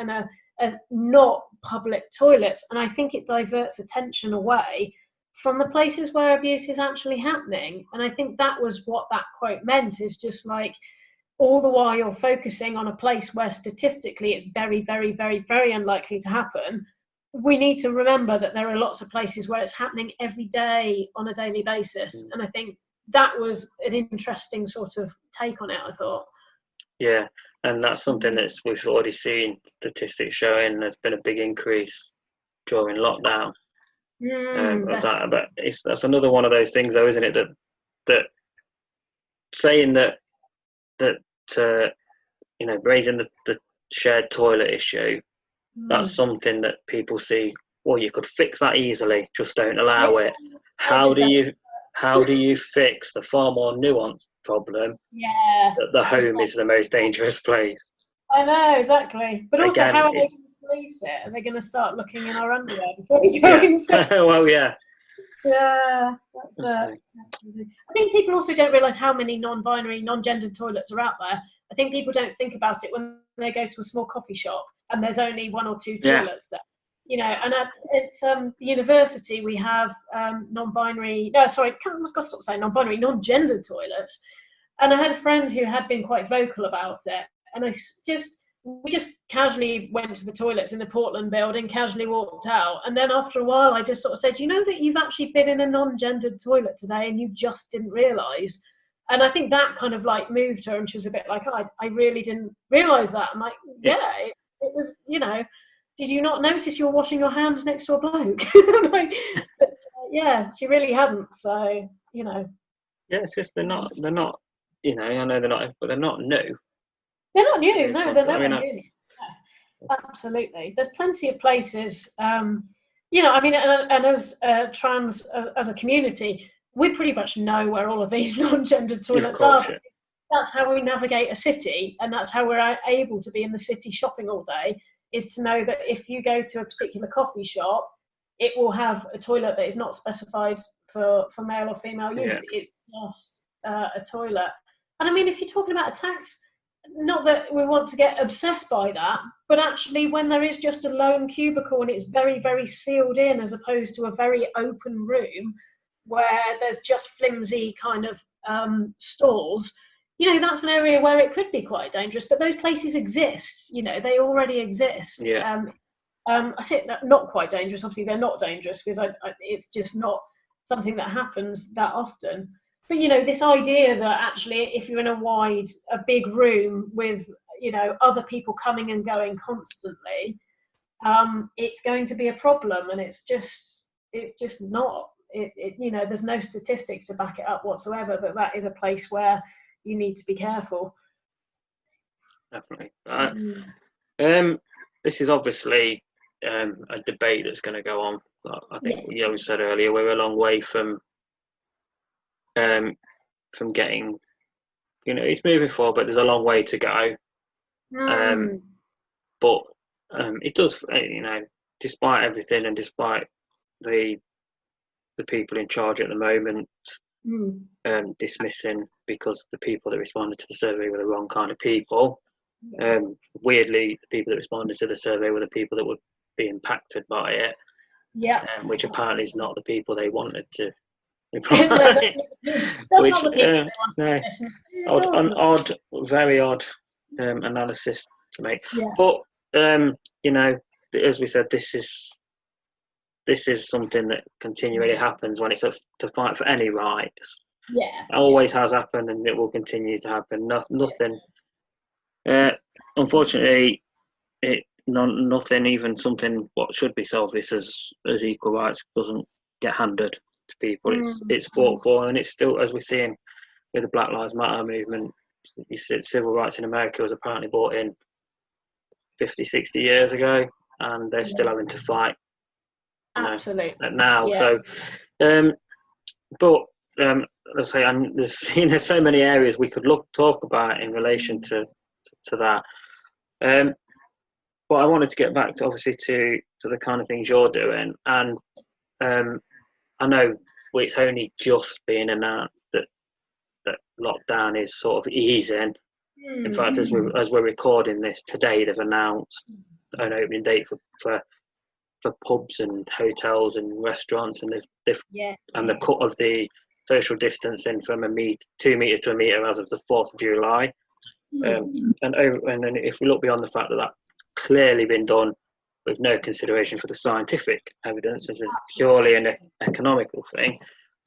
C: not public toilets. And I think it diverts attention away from the places where abuse is actually happening. And I think that was what that quote meant, is just like, all the while you're focusing on a place where statistically it's very, very, very, very unlikely to happen, we need to remember that there are lots of places where it's happening every day on a daily basis. And I think that was an interesting sort of take on it, I thought.
B: Yeah, and that's something we've already seen statistics showing there's been a big increase during lockdown. Of that, but that's another one of those things, though, isn't it? That saying that raising the shared toilet issue, that's something that people see. Well, you could fix that easily. Just don't allow it. How do you fix the far more nuanced problem?
C: Yeah,
B: that the home is the most dangerous place.
C: I know, exactly. But also,
B: Again,
C: how are they going to police it? Are they going to start looking in our underwear before we go into?
B: Well, yeah.
C: Yeah, I think people also don't realise how many non-binary, non-gendered toilets are out there. I think people don't think about it when they go to a small coffee shop and there's only one or two toilets there. You know, and at the university we have non-binary. No, sorry, I must stop saying non-binary, non-gendered toilets. And I had a friend who had been quite vocal about it, and we just casually went to the toilets in the Portland building, casually walked out, and then after a while I just sort of said, you know that you've actually been in a non-gendered toilet today and you just didn't realise? And I think that kind of like moved her, and she was a bit like, oh, I really didn't realise that. I'm like, yeah, it was, you know, did you not notice you were washing your hands next to a bloke? But yeah, she really hadn't, so, you know.
B: Yeah, it's just they're not, you know, I know they're not, but they're not new.
C: They're not new, no, they're never new. No, absolutely. There's plenty of places, you know, I mean, and as trans, as a community, we pretty much know where all of these non-gendered toilets are. Yeah. That's how we navigate a city, and that's how we're able to be in the city shopping all day, is to know that if you go to a particular coffee shop, it will have a toilet that is not specified for male or female use. Yeah. It's just a toilet. And I mean, if you're talking about a tax, not that we want to get obsessed by that, but actually when there is just a lone cubicle and it's very, very sealed in, as opposed to a very open room where there's just flimsy kind of stalls, you know, that's an area where it could be quite dangerous. But those places exist, you know, they already exist.
B: Yeah.
C: I say not quite dangerous. Obviously, they're not dangerous because it's just not something that happens that often. But, you know, this idea that actually if you're in a big room with, you know, other people coming and going constantly, it's going to be a problem. And it's just not. You know, there's no statistics to back it up whatsoever that is a place where you need to be careful.
B: Definitely. This is obviously a debate that's going to go on. I think we said earlier, we're a long way from getting, you know, it's moving forward, but there's a long way to go. But it does, you know, despite everything and despite the people in charge at the moment dismissing because the people that responded to the survey were the wrong kind of people. Weirdly, the people that responded to the survey were the people that would be impacted by it.
C: Yeah.
B: Which apparently is not the people they wanted to. Odd, very odd analysis to make. Yeah. But you know, as we said, this is something that continually happens when it's to fight for any rights.
C: Yeah.
B: It always has happened, and it will continue to happen. Nothing. Unfortunately, nothing, even something what should be selfish as equal rights, doesn't get handed to people. It's fought for, and it's still, as we're seeing with the Black Lives Matter movement, you said civil rights in America was apparently brought in 50, 60 years ago, and they're still having to fight.
C: Absolutely.
B: Now, so, but let's say, and there's so many areas we could talk about in relation to that. But I wanted to get back to obviously to the kind of things you're doing, and I know it's only just been announced that lockdown is sort of easing. In fact, as we're recording this today, they've announced an opening date for pubs and hotels and restaurants, and they've and the cut of the social distancing from 2 meters to a meter as of the 4th of July. And then if we look beyond the fact that that's clearly been done with no consideration for the scientific evidence as a purely an economical thing.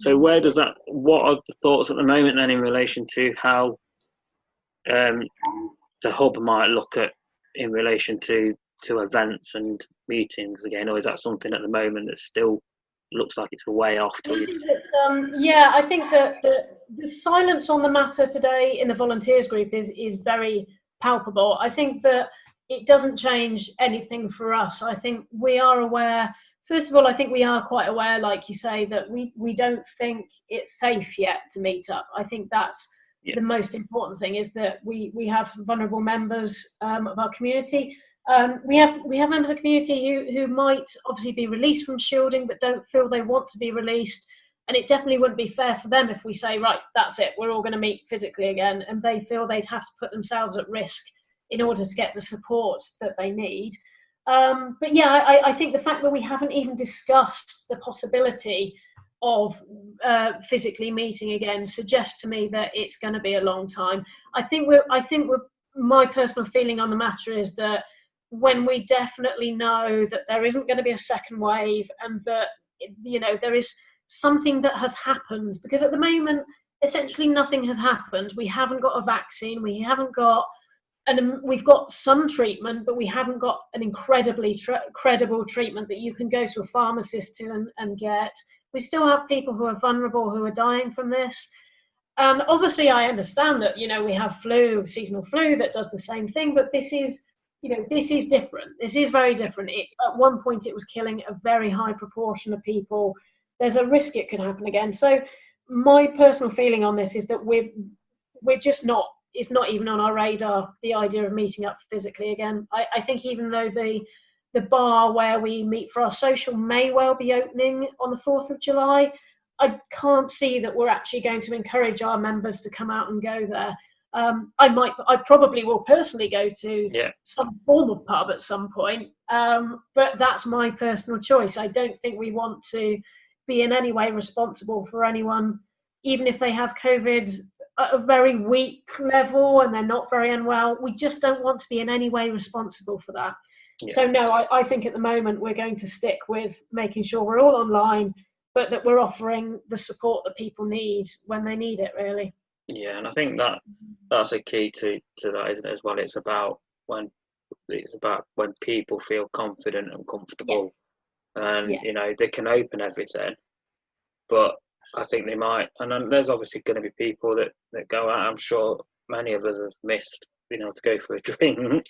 B: So what are the thoughts at the moment then in relation to how the hub might look at in relation to events and meetings again, or is that something at the moment that still looks like it's a way off?
C: I think that the silence on the matter today in the volunteers group is very palpable. I think that it doesn't change anything for us. I think we are aware. First of all, I think we are quite aware, like you say, that we don't think it's safe yet to meet up. I think that's the most important thing, is that we have vulnerable members of our community. We have members of the community who might obviously be released from shielding but don't feel they want to be released, and it definitely wouldn't be fair for them if we say, right, that's it, we're all going to meet physically again, and they feel they'd have to put themselves at risk in order to get the support that they need. But yeah, I think the fact that we haven't even discussed the possibility of physically meeting again suggests to me that it's going to be a long time. I think my personal feeling on the matter is that when we definitely know that there isn't going to be a second wave, and that there is something that has happened, because at the moment essentially nothing has happened. We haven't got a vaccine, we've got some treatment, but we haven't got an incredibly credible treatment that you can go to a pharmacist to and get. We still have people who are vulnerable, who are dying from this. And obviously I understand that, we have seasonal flu that does the same thing, but this is different. This is very different. At one point it was killing a very high proportion of people. There's a risk it could happen again. So my personal feeling on this is that we're just not, it's not even on our radar, the idea of meeting up physically again. I think even though the bar where we meet for our social may well be opening on the 4th of July, I can't see that we're actually going to encourage our members to come out and go there. I probably will personally go to some form of pub at some point, but that's my personal choice. I don't think we want to be in any way responsible for anyone, even if they have COVID at a very weak level and they're not very unwell. We just don't want to be in any way responsible for that. Yeah. So no, I think at the moment we're going to stick with making sure we're all online, but that we're offering the support that people need when they need it, really.
B: Yeah, and I think that's a key to that, isn't it, as well? It's about when people feel confident and comfortable, and they can open everything. But I think they might, and then there's obviously going to be people that go out. I'm sure many of us have missed, to go for a drink.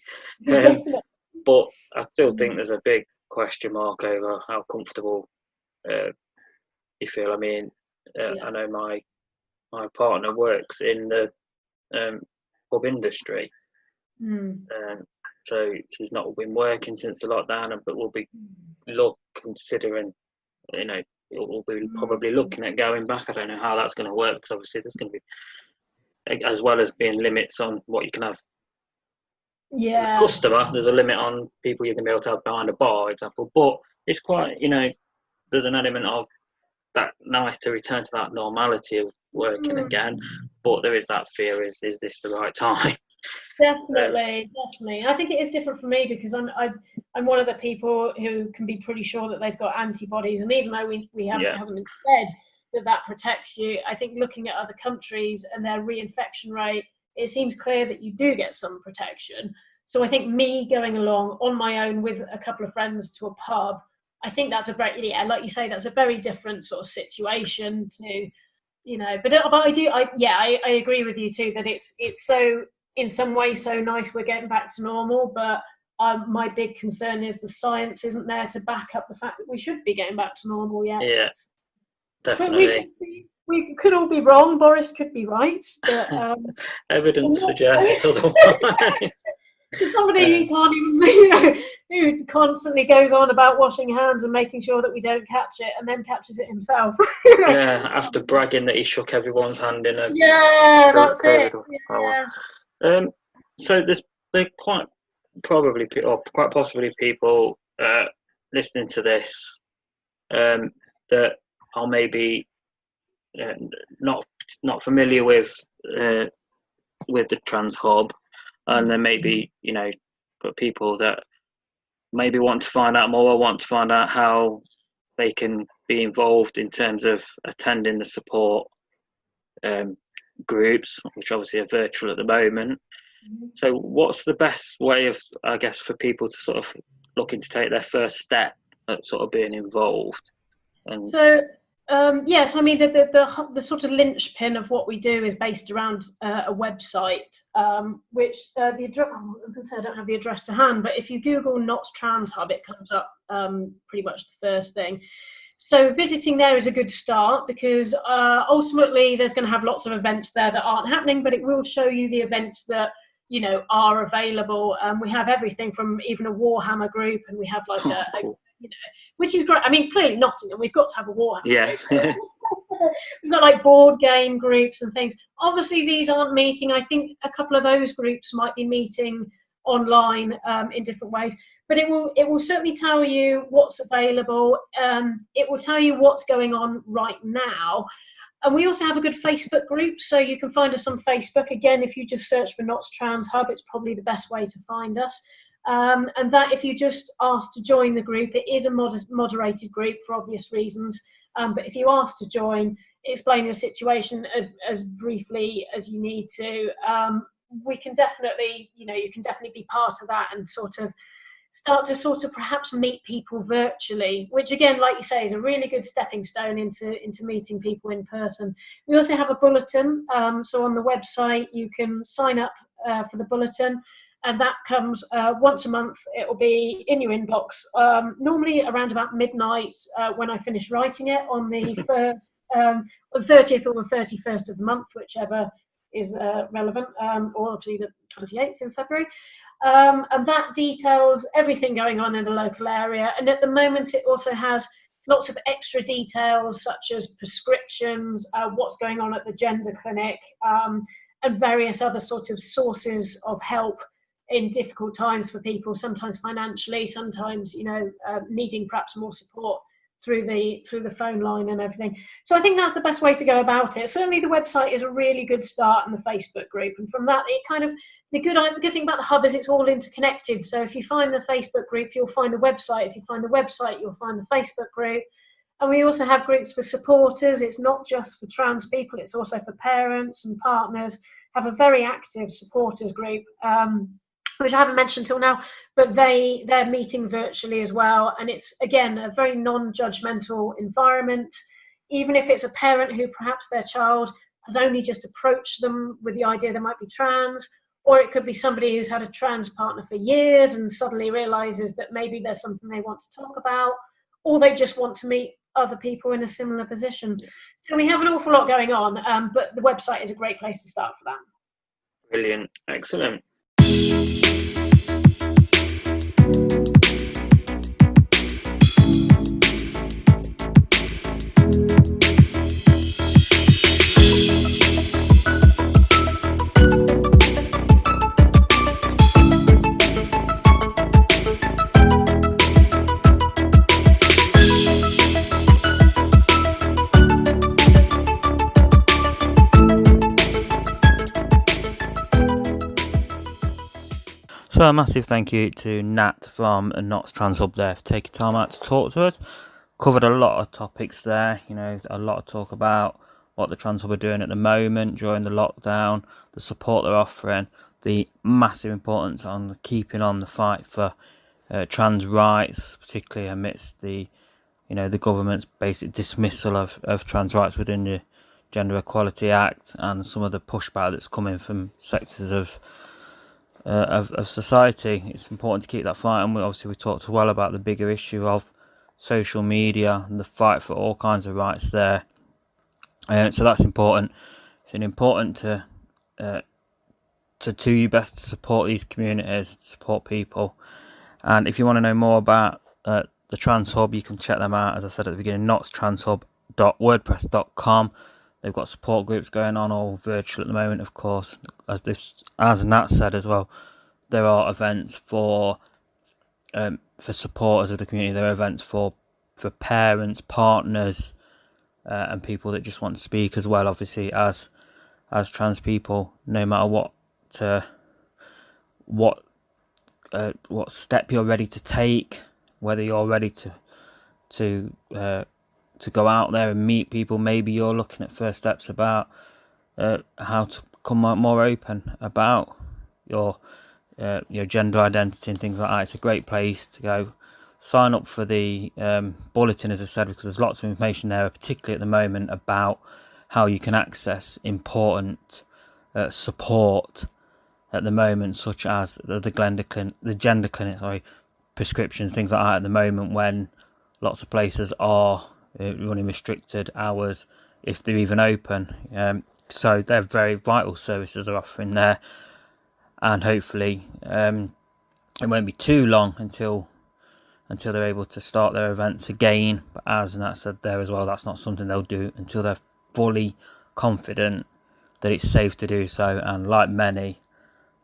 B: But I still think there's a big question mark over how comfortable you feel. I mean, I know my partner works in the pub industry, so she's not been working since the lockdown, but will be considering, we'll be probably looking at going back. I don't know how that's going to work, because obviously there's going to be, as well as being limits on what you can have. As a customer, there's a limit on people you can be able to have behind a bar, example. But it's quite, there's an element of that nice to return to that normality of working again. But there is that fear: is this the right time?
C: Definitely. I think it is different for me because I'm one of the people who can be pretty sure that they've got antibodies, and even though we haven't, it hasn't been said that protects you, I think looking at other countries and their reinfection rate, it seems clear that you do get some protection. So I think me going along on my own with a couple of friends to a pub, I think that's a very, like you say, that's a very different sort of situation to, but I agree with you too, that it's so, in some ways, so nice we're getting back to normal, but my big concern is the science isn't there to back up the fact that we should be getting back to normal yet.
B: Yeah, definitely.
C: We could all be wrong. Boris could be right, but
B: evidence suggests otherwise.
C: Somebody who can't even, who constantly goes on about washing hands and making sure that we don't catch it, and then catches it himself.
B: After bragging that he shook everyone's hand in a
C: that's it.
B: So there quite possibly people listening to this that are maybe not familiar with the Trans Hub, and then maybe but people that maybe want to find out more, or want to find out how they can be involved in terms of attending the support groups, which obviously are virtual at the moment. So what's the best way of, I guess, for people to sort of looking to take their first step at sort of being involved? And
C: yes, I mean the sort of linchpin of what we do is based around a website, which the address. I'm going to say I don't have the address to hand, but if you Google Notts Trans Hub, it comes up pretty much the first thing. So visiting there is a good start, because ultimately there's going to have lots of events there that aren't happening, but it will show you the events that are available. We have everything from even a Warhammer group, and we have like
B: cool.
C: which is great. I mean, clearly Nottingham, we've got to have a Warhammer
B: Yeah.
C: We've got like board game groups and things. Obviously, these aren't meeting. I think a couple of those groups might be meeting online in different ways. But it will certainly tell you what's available. It will tell you what's going on right now. And we also have a good Facebook group, so you can find us on Facebook. Again, if you just search for Notts Trans Hub, it's probably the best way to find us. And that if you just ask to join the group, it is a moderated group for obvious reasons. But if you ask to join, explain your situation as briefly as you need to, we can definitely, you can definitely be part of that and start to perhaps meet people virtually, which again, like you say, is a really good stepping stone into meeting people in person. We also have a bulletin, so on the website you can sign up for the bulletin, and that comes once a month. It will be in your inbox, normally around about midnight when I finish writing it on the 30th or the 31st of the month, whichever is relevant, or obviously the 28th in February. And that details everything going on in the local area. And at the moment, it also has lots of extra details, such as prescriptions, what's going on at the gender clinic, and various other sorts of sources of help in difficult times for people, sometimes financially, sometimes, needing perhaps more support through the phone line and everything. So I think that's the best way to go about it. Certainly the website is a really good start, and the Facebook group. And from that, it kind of, the good thing about the hub is it's all interconnected. So if you find the Facebook group, you'll find the website. If you find the website, you'll find the Facebook group. And we also have groups for supporters. It's not just for trans people, it's also for parents and partners. Have a very active supporters group, which I haven't mentioned till now, but they're meeting virtually as well. And it's, again, a very non-judgmental environment. Even if it's a parent who perhaps their child has only just approached them with the idea they might be trans, or it could be somebody who's had a trans partner for years and suddenly realizes that maybe there's something they want to talk about, or they just want to meet other people in a similar position. So we have an awful lot going on, but the website is a great place to start for that.
B: Brilliant. Excellent.
A: So a massive thank you to Nat from Notts Trans Hub there for taking time out to talk to us. Covered a lot of topics there, a lot of talk about what the Trans Hub are doing at the moment during the lockdown, the support they're offering, the massive importance on keeping on the fight for trans rights, particularly amidst the government's basic dismissal of trans rights within the Gender Equality Act, and some of the pushback that's coming from sectors of society. It's important to keep that fight, and we talked well about the bigger issue of social media and the fight for all kinds of rights there. So that's important. It's important to do your best to support these communities, support people. And if you want to know more about the Trans Hub, you can check them out, as I said at the beginning, nottstranshub.wordpress.com. They've got support groups going on, all virtual at the moment, of course. As Nat said as well, there are events for supporters of the community. There are events for parents, partners, and people that just want to speak as well. Obviously, as trans people, no matter what what step you're ready to take, whether you're ready to go out there and meet people. Maybe you're looking at first steps about how to become more open about your gender identity and things like that. It's a great place to go. Sign up for the bulletin, as I said, because there's lots of information there, particularly at the moment, about how you can access important support at the moment, such as the gender clinic, prescriptions, things like that at the moment, when lots of places are running restricted hours if they're even open. So they're very vital services they're offering there, and hopefully it won't be too long until they're able to start their events again. But as Nat said there as well, that's not something they'll do until they're fully confident that it's safe to do so. And like many,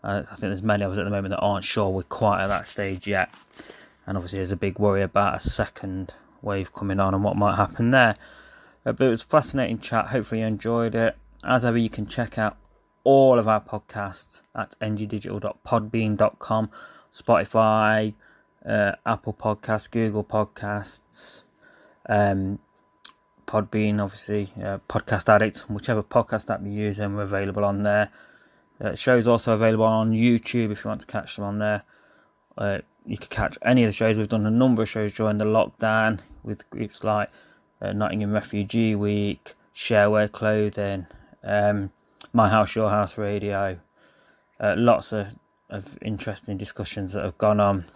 A: I think there's many of us at the moment that aren't sure we're quite at that stage yet. And obviously there's a big worry about a second wave coming on and what might happen there. But it was a fascinating chat. Hopefully you enjoyed it. As ever, you can check out all of our podcasts at ngdigital.podbean.com, Spotify, Apple Podcasts, Google Podcasts, Podbean, obviously, Podcast Addict, whichever podcast app you use, and we're available on there. Shows also available on YouTube if you want to catch them on there. You can catch any of the shows. We've done a number of shows during the lockdown with groups like Nottingham Refugee Week, Shareware Clothing, My House, Your House Radio. Lots of interesting discussions that have gone on.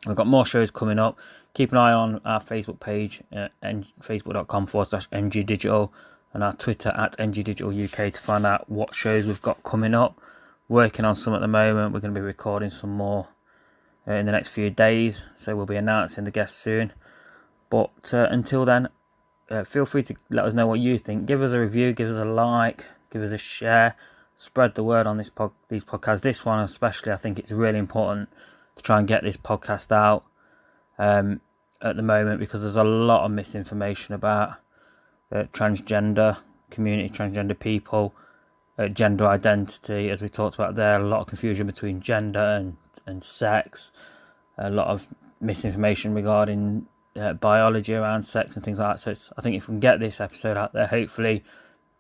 A: We've got more shows coming up. Keep an eye on our Facebook page, facebook.com/ngdigital, and our Twitter at ngdigitaluk to find out what shows we've got coming up. Working on some at the moment. We're going to be recording some more in the next few days, so we'll be announcing the guests soon. But until then, feel free to let us know what you think. Give us a review, give us a like, give us a share, spread the word on these podcasts. This one especially, I think it's really important to try and get this podcast out at the moment, because there's a lot of misinformation about transgender community, transgender people, gender identity, as we talked about there. A lot of confusion between gender and sex, a lot of misinformation regarding biology around sex and things like that. So I think if we can get this episode out there, hopefully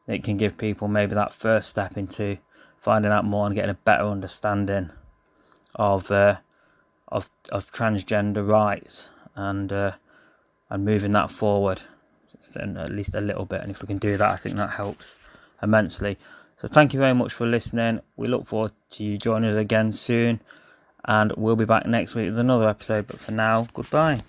A: it can give people maybe that first step into finding out more and getting a better understanding of transgender rights and moving that forward at least a little bit. And if we can do that, I think that helps immensely. So thank you very much for listening. We look forward to you joining us again soon, and we'll be back next week with another episode. But for now, goodbye.